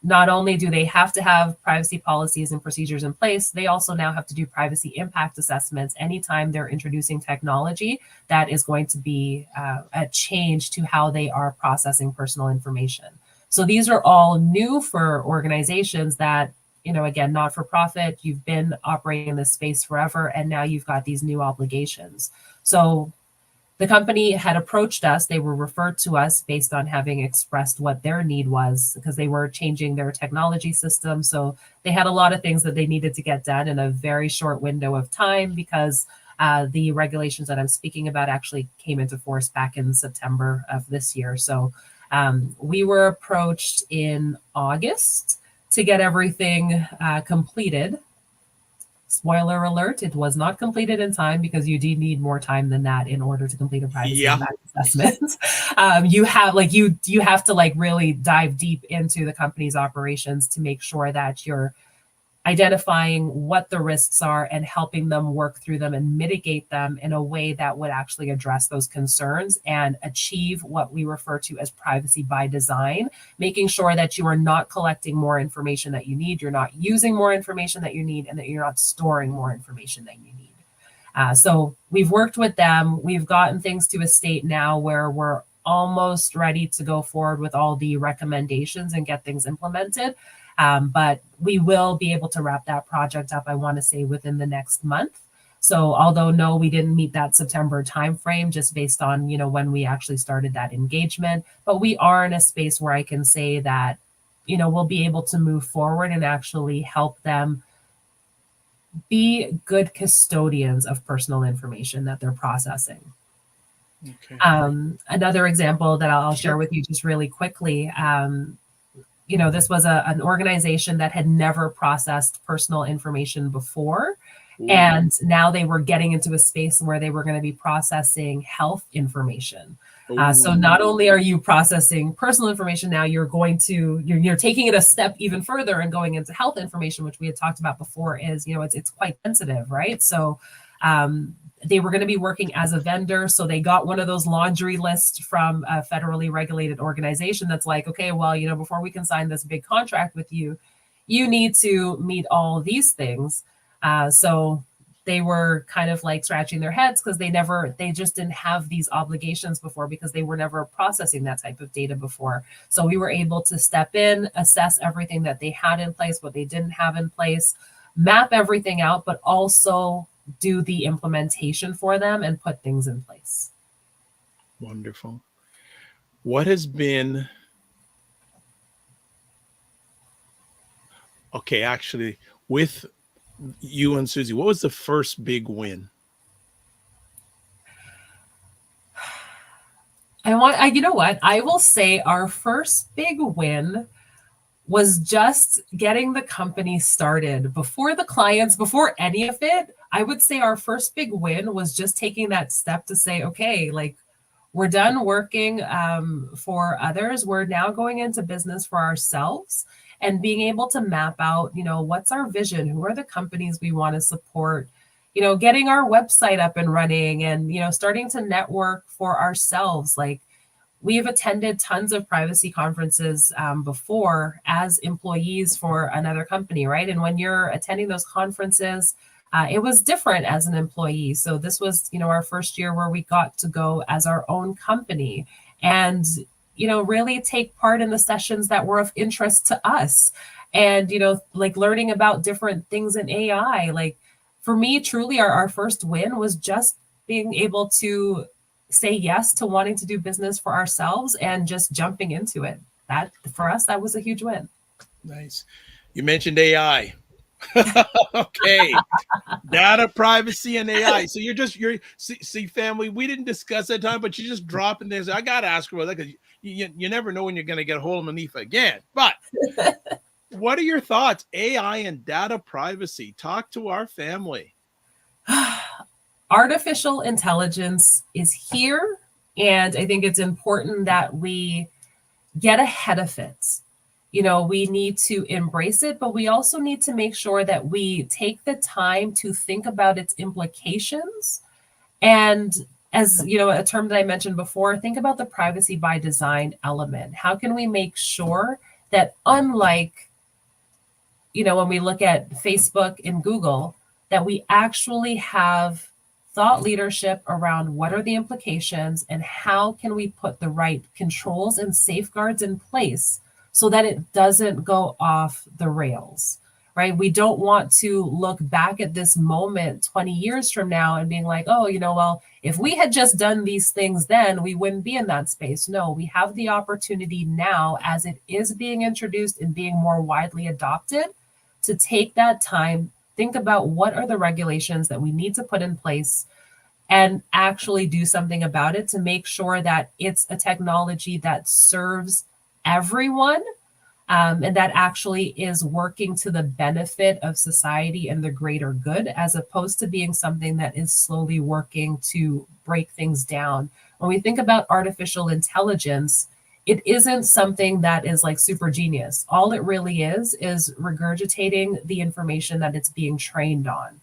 not only do they have to have privacy policies and procedures in place, they also now have to do privacy impact assessments anytime they're introducing technology that is going to be a change to how they are processing personal information. So these are all new for organizations that, you know, again, not for profit, you've been operating in this space forever, and now you've got these new obligations. So the company had approached us. They were referred to us based on having expressed what their need was, because they were changing their technology system. So they had a lot of things that they needed to get done in a very short window of time, because the regulations that I'm speaking about actually came into force back in September of this year. So we were approached in August to get everything completed. Spoiler alert, it was not completed in time, because you do need more time than that in order to complete a privacy impact assessment. You have to like really dive deep into the company's operations to make sure that you're identifying what the risks are and helping them work through them and mitigate them in a way that would actually address those concerns and achieve what we refer to as privacy by design, making sure that you are not collecting more information that you need, you're not using more information that you need, and that you're not storing more information that you need. So we've worked with them. We've gotten things to a state now where we're almost ready to go forward with all the recommendations and get things implemented. But we will be able to wrap that project up, I want to say, within the next month. So although no, we didn't meet that September timeframe, just based on, you know, when we actually started that engagement, but we are in a space where I can say that, you know, we'll be able to move forward and actually help them be good custodians of personal information that they're processing. Okay. Another example that I'll share with you just really quickly. You know, this was an organization that had never processed personal information before. And now they were getting into a space where they were going to be processing health information. So not only are you processing personal information, now you're taking it a step even further and going into health information, which we had talked about before, is, you know, it's quite sensitive, right? So they were going to be working as a vendor. So they got one of those laundry lists from a federally regulated organization that's like, okay, well, you know, before we can sign this big contract with you, you need to meet all these things. So they were kind of like scratching their heads, because they just didn't have these obligations before, because they were never processing that type of data before. So we were able to step in, assess everything that they had in place, what they didn't have in place, map everything out, but also do the implementation for them and put things in place. Wonderful. What has been, okay, actually, with you and Susie, what was the first big win? You know what? I will say our first big win was just getting the company started. Before the clients, before any of it, I would say our first big win was just taking that step to say, okay, like, we're done working for others. We're now going into business for ourselves, and being able to map out, you know, what's our vision? Who are the companies we want to support? You know, getting our website up and running, and, you know, starting to network for ourselves. Like, we've attended tons of privacy conferences before as employees for another company, right? And when you're attending those conferences, it was different as an employee. So this was, you know, our first year where we got to go as our own company and, you know, really take part in the sessions that were of interest to us. And, you know, like learning about different things in AI. Like, for me, truly, our first win was just being able to say yes to wanting to do business for ourselves and just jumping into it. That, for us, that was a huge win. Nice. You mentioned AI. Okay. Data privacy and AI. So see, family, we didn't discuss that time, but you just drop in there and say, I got to ask her about that, because you never know when you're going to get a hold of Monifa again. But what are your thoughts? AI and data privacy. Talk to our family. Artificial intelligence is here, and I think it's important that we get ahead of it. You know, we need to embrace it, but we also need to make sure that we take the time to think about its implications and as you know, a term that I mentioned before, think about the privacy by design element. How can we make sure that, unlike, you know, when we look at Facebook and Google, that we actually have thought leadership around what are the implications and how can we put the right controls and safeguards in place so that it doesn't go off the rails, right? We don't want to look back at this moment 20 years from now and being like, oh, you know, well, if we had just done these things then, we wouldn't be in that space. No, we have the opportunity now, as it is being introduced and being more widely adopted, to take that time, think about what are the regulations that we need to put in place, and actually do something about it to make sure that it's a technology that serves everyone, and that actually is working to the benefit of society and the greater good, as opposed to being something that is slowly working to break things down. When we think about artificial intelligence, it isn't something that is like super genius. All it really is regurgitating the information that it's being trained on.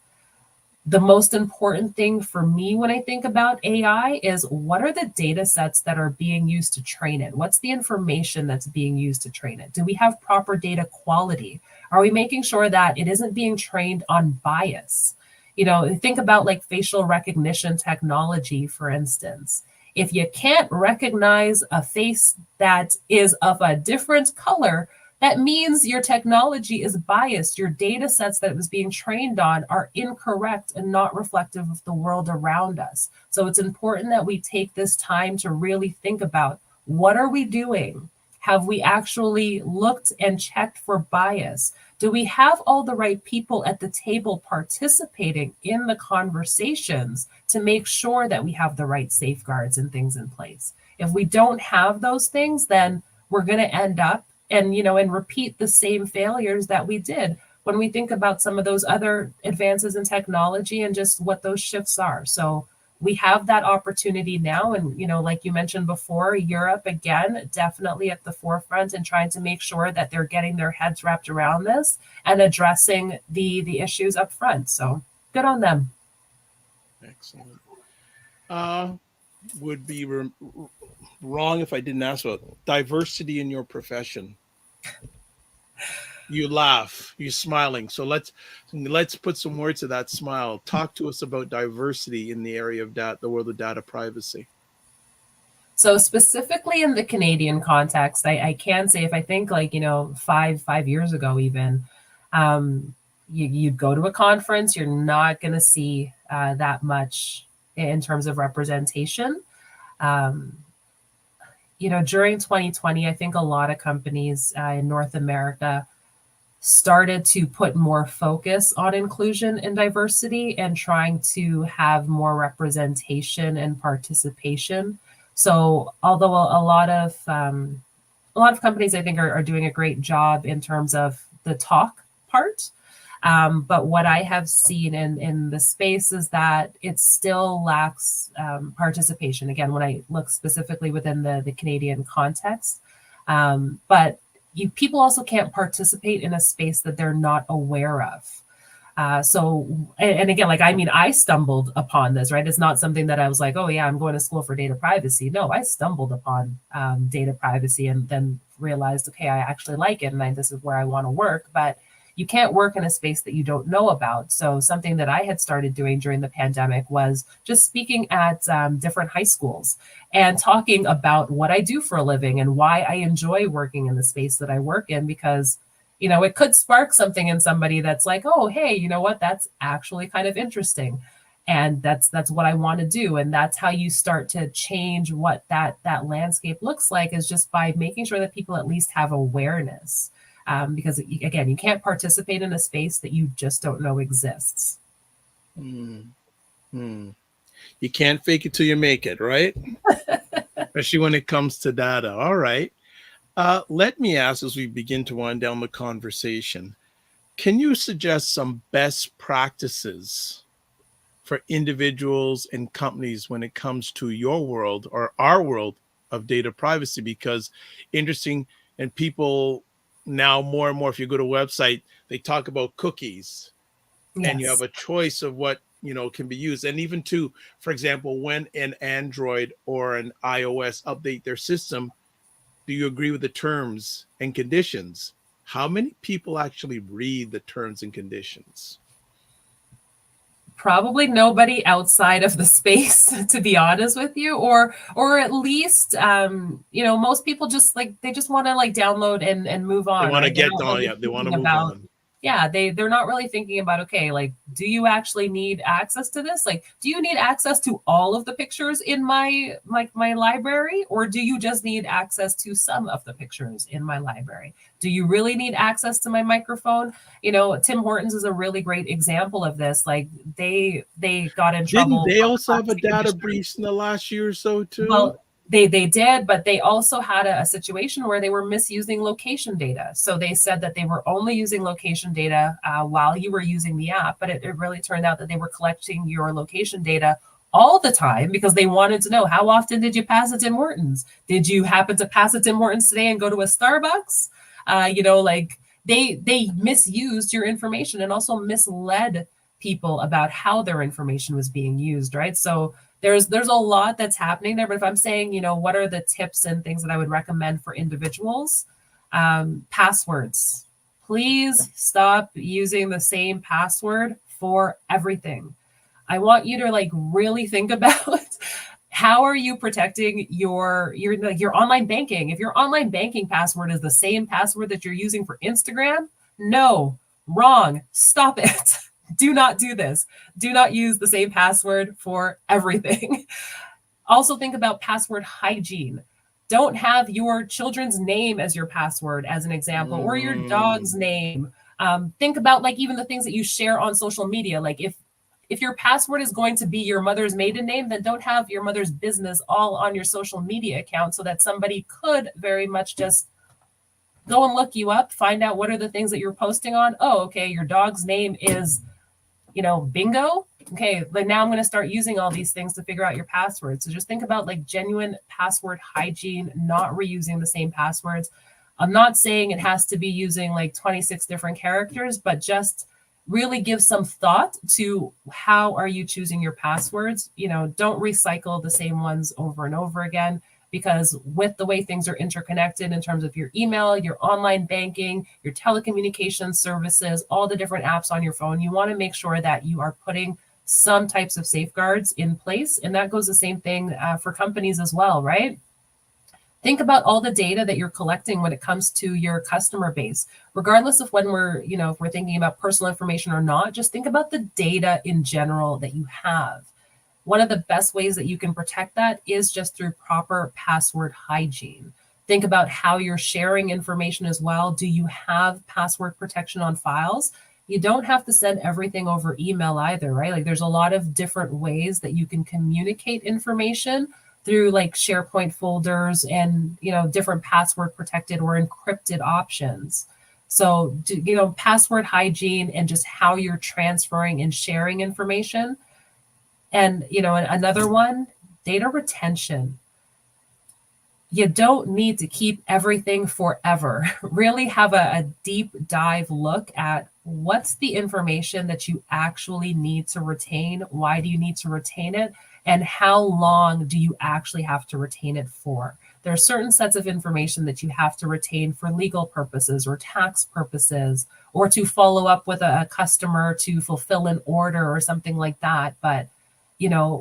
The most important thing for me when I think about AI is, what are the data sets that are being used to train it? What's the information that's being used to train it? Do we have proper data quality? Are we making sure that it isn't being trained on bias? You know, think about like facial recognition technology, for instance. If you can't recognize a face that is of a different color, that means your technology is biased. Your data sets that it was being trained on are incorrect and not reflective of the world around us. So it's important that we take this time to really think about, what are we doing? Have we actually looked and checked for bias? Do we have all the right people at the table participating in the conversations to make sure that we have the right safeguards and things in place? If we don't have those things, then we're going to end up and repeat the same failures that we did when we think about some of those other advances in technology and just what those shifts are. So we have that opportunity now. And, like you mentioned before, Europe, again, definitely at the forefront and trying to make sure that they're getting their heads wrapped around this and addressing the issues up front. So good on them. Excellent. Would be wrong if I didn't ask about diversity in your profession. You laugh, you're smiling. So let's put some words to that smile. Talk to us about diversity in the area of the world of data privacy. So specifically in the Canadian context, I can say, if I think like, 5 years ago, even, you'd go to a conference, you're not going to see that much in terms of representation. During 2020, I think a lot of companies in North America started to put more focus on inclusion and diversity and trying to have more representation and participation. So although a lot of companies, I think, are doing a great job in terms of the talk part, but what I have seen in the space is that it still lacks participation. Again, when I look specifically within the Canadian context, but people also can't participate in a space that they're not aware of. And again, I stumbled upon this, right? It's not something that I was like, oh yeah, I'm going to school for data privacy. No, I stumbled upon data privacy and then realized, okay, I actually like it and this is where I want to work. But you can't work in a space that you don't know about. So something that I had started doing during the pandemic was just speaking at different high schools and talking about what I do for a living and why I enjoy working in the space that I work in, because, it could spark something in somebody that's like, oh, hey, you know what? That's actually kind of interesting. And that's what I want to do. And that's how you start to change what that landscape looks like, is just by making sure that people at least have awareness. Because again, you can't participate in a space that you just don't know exists. You can't fake it till you make it, right? Especially when it comes to data. All right. Let me ask, as we begin to wind down the conversation, can you suggest some best practices for individuals and companies when it comes to your world or our world of data privacy? Because interesting, and people now more and more, if you go to a website, they talk about cookies. Yes. And you have a choice of what can be used. And even to, for example, when an Android or an iOS update their system, do you agree with the terms and conditions? How many people actually read the terms and conditions? Probably nobody outside of the space, to be honest with you, or at least most people just they just want to download and move on. They want to right? get on, yeah. They want to move on. Yeah, they're not really thinking about, okay, do you actually need access to this? Do you need access to all of the pictures in my library, or do you just need access to some of the pictures in my library? Do you really need access to my microphone? Tim Hortons is a really great example of this. They got in trouble. Didn't they also have a data breach in the last year or so too? Well, they did, but they also had a situation where they were misusing location data. So they said that they were only using location data while you were using the app, but it really turned out that they were collecting your location data all the time because they wanted to know, how often did you pass a Tim Hortons? Did you happen to pass a Tim Hortons today and go to a Starbucks? They misused your information and also misled people about how their information was being used, right? So there's a lot that's happening there. But if I'm saying, what are the tips and things that I would recommend for individuals? Passwords. Please stop using the same password for everything. I want you to really think about how are you protecting your online banking. If your online banking password is the same password that you're using for Instagram, no, wrong, stop it. Do not do this. Do not use the same password for everything. Also think about password hygiene. Don't have your children's name as your password, as an example, or your dog's name. Think about even the things that you share on social media. If your password is going to be your mother's maiden name, then don't have your mother's business all on your social media account so that somebody could very much just go and look you up, find out what are the things that you're posting on. Oh, okay, your dog's name is bingo. Okay, now I'm going to start using all these things to figure out your password. So just think about genuine password hygiene, not reusing the same passwords. I'm not saying it has to be using 26 different characters, but just really give some thought to how are you choosing your passwords. Don't recycle the same ones over and over again. Because with the way things are interconnected in terms of your email, your online banking, your telecommunications services, all the different apps on your phone, you want to make sure that you are putting some types of safeguards in place. And that goes the same thing for companies as well, right? Think about all the data that you're collecting when it comes to your customer base, regardless of when if we're thinking about personal information or not, just think about the data in general that you have. One of the best ways that you can protect that is just through proper password hygiene. Think about how you're sharing information as well. Do you have password protection on files? You don't have to send everything over email either, right? There's a lot of different ways that you can communicate information through SharePoint folders and, different password protected or encrypted options. So, password hygiene and just how you're transferring and sharing information. And, another one, data retention. You don't need to keep everything forever. Really have a deep dive look at what's the information that you actually need to retain. Why do you need to retain it? And how long do you actually have to retain it for? There are certain sets of information that you have to retain for legal purposes or tax purposes, or to follow up with a customer to fulfill an order or something like that. But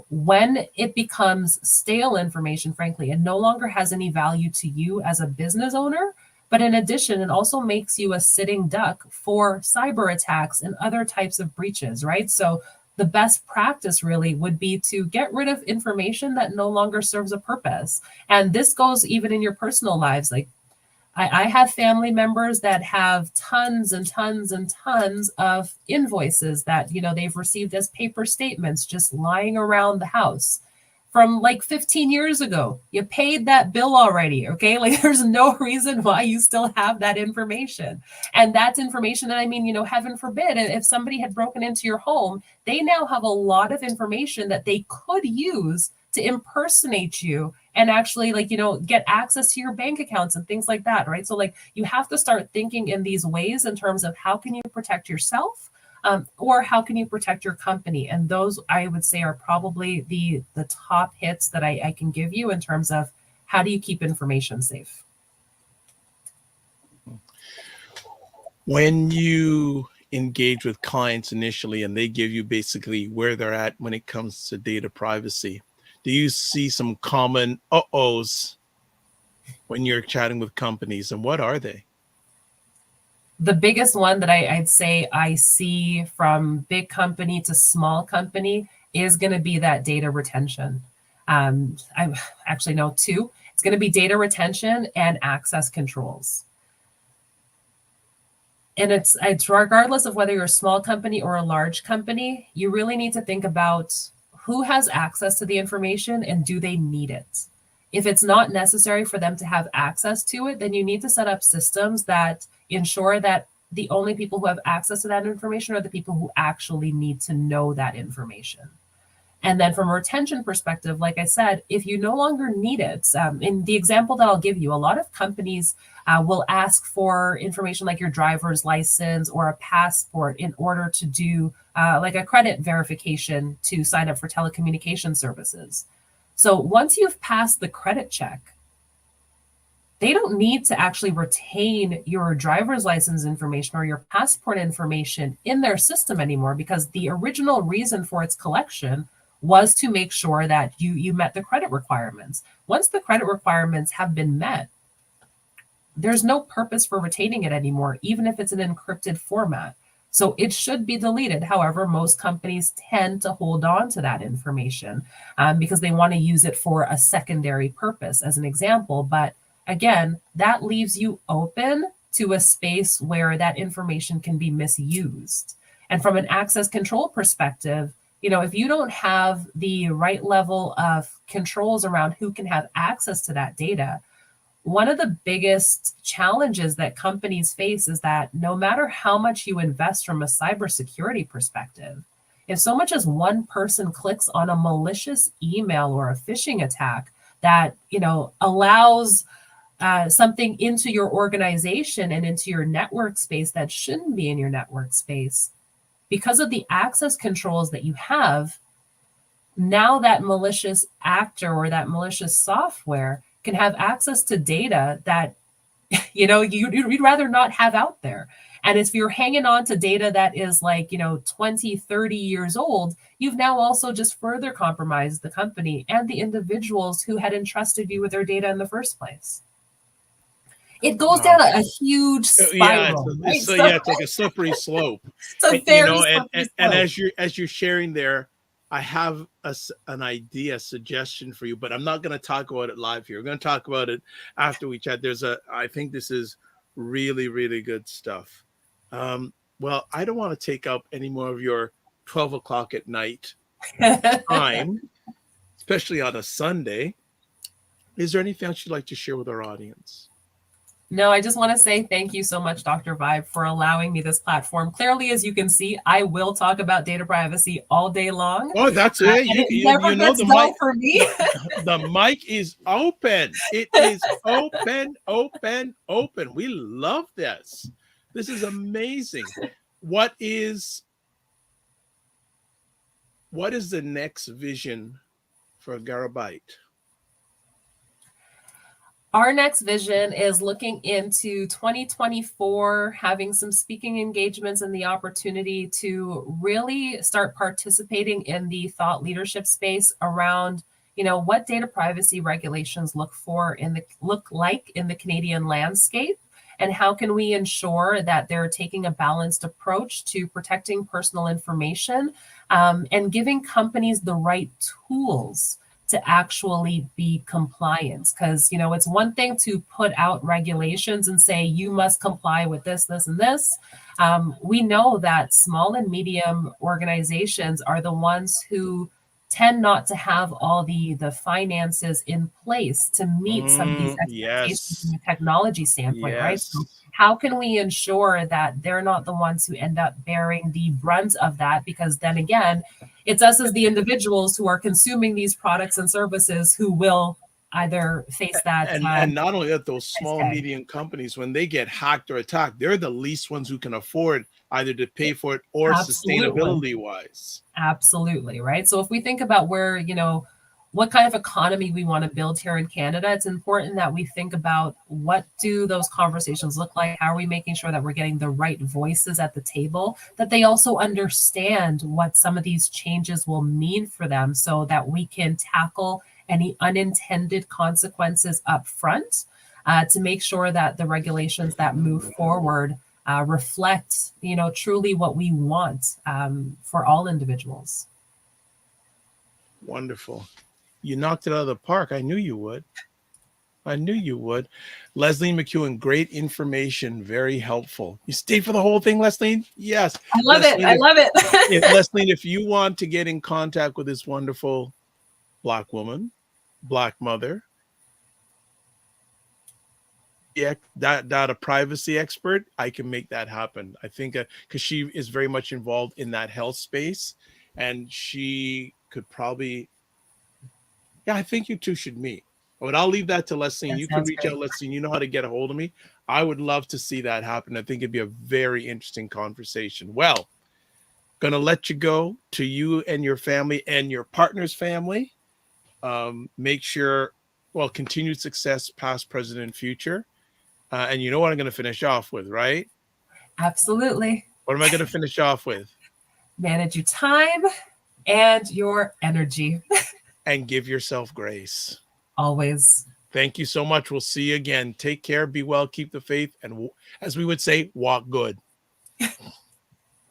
when it becomes stale information, frankly, it no longer has any value to you as a business owner. But in addition, it also makes you a sitting duck for cyber attacks and other types of breaches, right? So the best practice really would be to get rid of information that no longer serves a purpose. And this goes even in your personal lives. I have family members that have tons and tons and tons of invoices that, they've received as paper statements just lying around the house from 15 years ago. You paid that bill already, okay? There's no reason why you still have that information. And that's information that, heaven forbid, if somebody had broken into your home, they now have a lot of information that they could use to impersonate you and actually get access to your bank accounts and things like that, right? So you have to start thinking in these ways in terms of how can you protect yourself, or how can you protect your company? And those, I would say, are probably the top hits that I can give you in terms of how do you keep information safe. When you engage with clients initially and they give you basically where they're at when it comes to data privacy, do you see some common uh-ohs when you're chatting with companies, and what are they? The biggest one that I'd say I see from big company to small company is going to be that data retention. I actually know two. It's going to be data retention and access controls. And it's regardless of whether you're a small company or a large company, you really need to think about who has access to the information and do they need it. If it's not necessary for them to have access to it, then you need to set up systems that ensure that the only people who have access to that information are the people who actually need to know that information. And then from a retention perspective, like I said, if you no longer need it, in the example that I'll give you, a lot of companies will ask for information like your driver's license or a passport in order to do like a credit verification to sign up for telecommunication services. So once you've passed the credit check, they don't need to actually retain your driver's license information or your passport information in their system anymore, because the original reason for its collection was to make sure that you met the credit requirements. Once the credit requirements have been met, there's no purpose for retaining it anymore, even if it's an encrypted format. So it should be deleted. However, most companies tend to hold on to that information because they want to use it for a secondary purpose, as an example. But again, that leaves you open to a space where that information can be misused. And from an access control perspective, if you don't have the right level of controls around who can have access to that data, one of the biggest challenges that companies face is that no matter how much you invest from a cybersecurity perspective, if so much as one person clicks on a malicious email or a phishing attack that allows something into your organization and into your network space that shouldn't be in your network space, because of the access controls that you have, now that malicious actor or that malicious software can have access to data that you'd rather not have out there. And if you're hanging on to data that is 20, 30 years old, you've now also just further compromised the company and the individuals who had entrusted you with their data in the first place. It goes down a huge spiral. It's like a slippery slope. It's a very slippery slope. And as you're sharing there, I have an idea, suggestion for you, but I'm not going to talk about it live here. We're going to talk about it after we chat. I think this is really, really good stuff. Well, I don't want to take up any more of your 12 o'clock at night time, especially on a Sunday. Is there anything else you'd like to share with our audience? No, I just want to say thank you so much, Dr. Vibe, for allowing me this platform. Clearly, as you can see, I will talk about data privacy all day long. Oh, that's it. Never gets dull for me. The mic is open. It is open, open, open. We love this. This is amazing. What is the next vision for Garabyte? Our next vision is looking into 2024, having some speaking engagements and the opportunity to really start participating in the thought leadership space around, what data privacy regulations look like in the Canadian landscape, and how can we ensure that they're taking a balanced approach to protecting personal information and giving companies the right tools to actually be compliant. Because, it's one thing to put out regulations and say, you must comply with this, this, and this. We know that small and medium organizations are the ones who tend not to have all the finances in place to meet some of these expectations from a technology standpoint, right? So how can we ensure that they're not the ones who end up bearing the brunt of that? Because then again, it's us as the individuals who are consuming these products and services who will either face that. And not only that, those small and tag. medium companies, when they get hacked or attacked, they're the least ones who can afford either to pay for it or Absolutely. sustainability wise. Absolutely, right? So if we think about where, what kind of economy we want to build here in Canada, it's important that we think about what do those conversations look like? How are we making sure that we're getting the right voices at the table, that they also understand what some of these changes will mean for them so that we can tackle any unintended consequences up front to make sure that the regulations that move forward reflect, truly what we want for all individuals. Wonderful. You knocked it out of the park. I knew you would. Leslie McEwen, great information, very helpful. You stayed for the whole thing, Leslie? Yes. I love it. Leslie, if you want to get in contact with this wonderful Black woman, Black mother, data privacy expert, I can make that happen. I think because she is very much involved in that health space, and she could probably, I think you two should meet. But I'll leave that to Leslie. You can reach out, Leslie. You know how to get a hold of me. I would love to see that happen. I think it'd be a very interesting conversation. Well, gonna let you go to you and your family and your partner's family. Make sure, continued success, past, present, and future. And you know what I'm going to finish off with, right? Absolutely. What am I going to finish off with? Manage your time and your energy. And give yourself grace. Always. Thank you so much. We'll see you again. Take care, be well, keep the faith, and as we would say, walk good.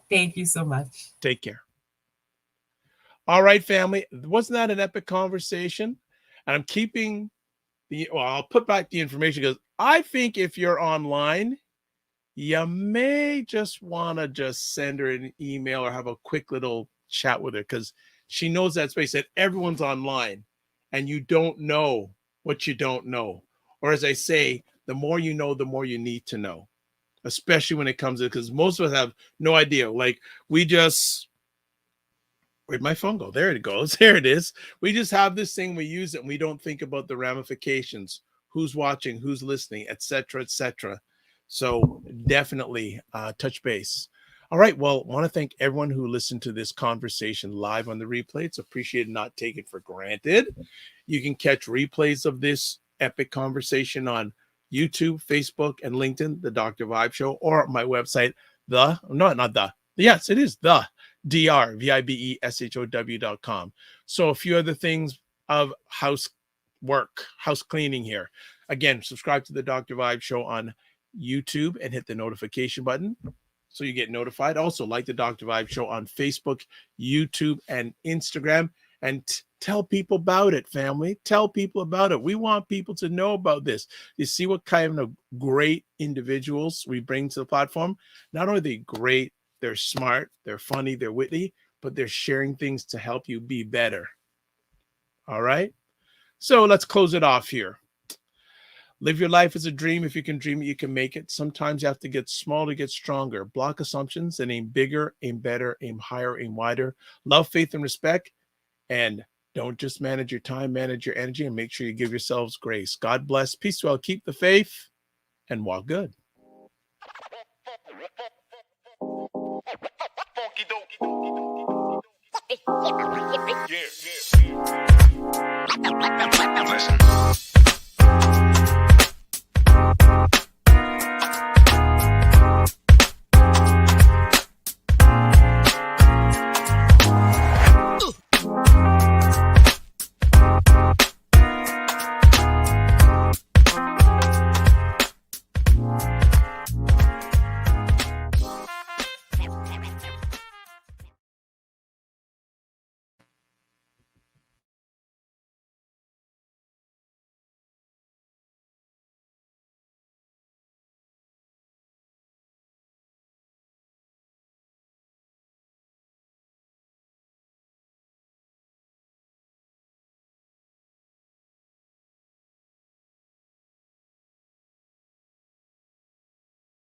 Thank you so much. Take care. All right, family. Wasn't that an epic conversation? And I'm keeping I'll put back the information because I think if you're online, you may just want to just send her an email or have a quick little chat with her because she knows that space that everyone's online and you don't know what you don't know. Or as I say, the more you know, the more you need to know, especially when it comes to, because most of us have no idea. Like where'd my phone go? There it goes. There it is. We just have this thing, we use it, and we don't think about the ramifications, who's watching, who's listening, etc., etc. So definitely touch base. All right. Well, I want to thank everyone who listened to this conversation live on the replay. It's appreciated, not taken for granted. You can catch replays of this epic conversation on YouTube, Facebook, and LinkedIn, The Dr. Vibe Show, or my website, drvibeshow.com. So a few other things of house cleaning here. Again, subscribe to the Dr. Vibe Show on YouTube and hit the notification button so you get notified. Also, like the Dr. Vibe Show on Facebook, YouTube, and Instagram. And tell people about it, family. Tell people about it. We want people to know about this. You see what kind of great individuals we bring to the platform? Not only are they great, they're smart, they're funny, they're witty, but they're sharing things to help you be better. All right? So let's close it off here. Live your life as a dream. If you can dream it, you can make it. Sometimes you have to get small to get stronger. Block assumptions and aim bigger, aim better, aim higher, aim wider. Love, faith, and respect. And don't just manage your time, manage your energy, and make sure you give yourselves grace. God bless. Peace well. Keep the faith and walk good. Yeah. Listen.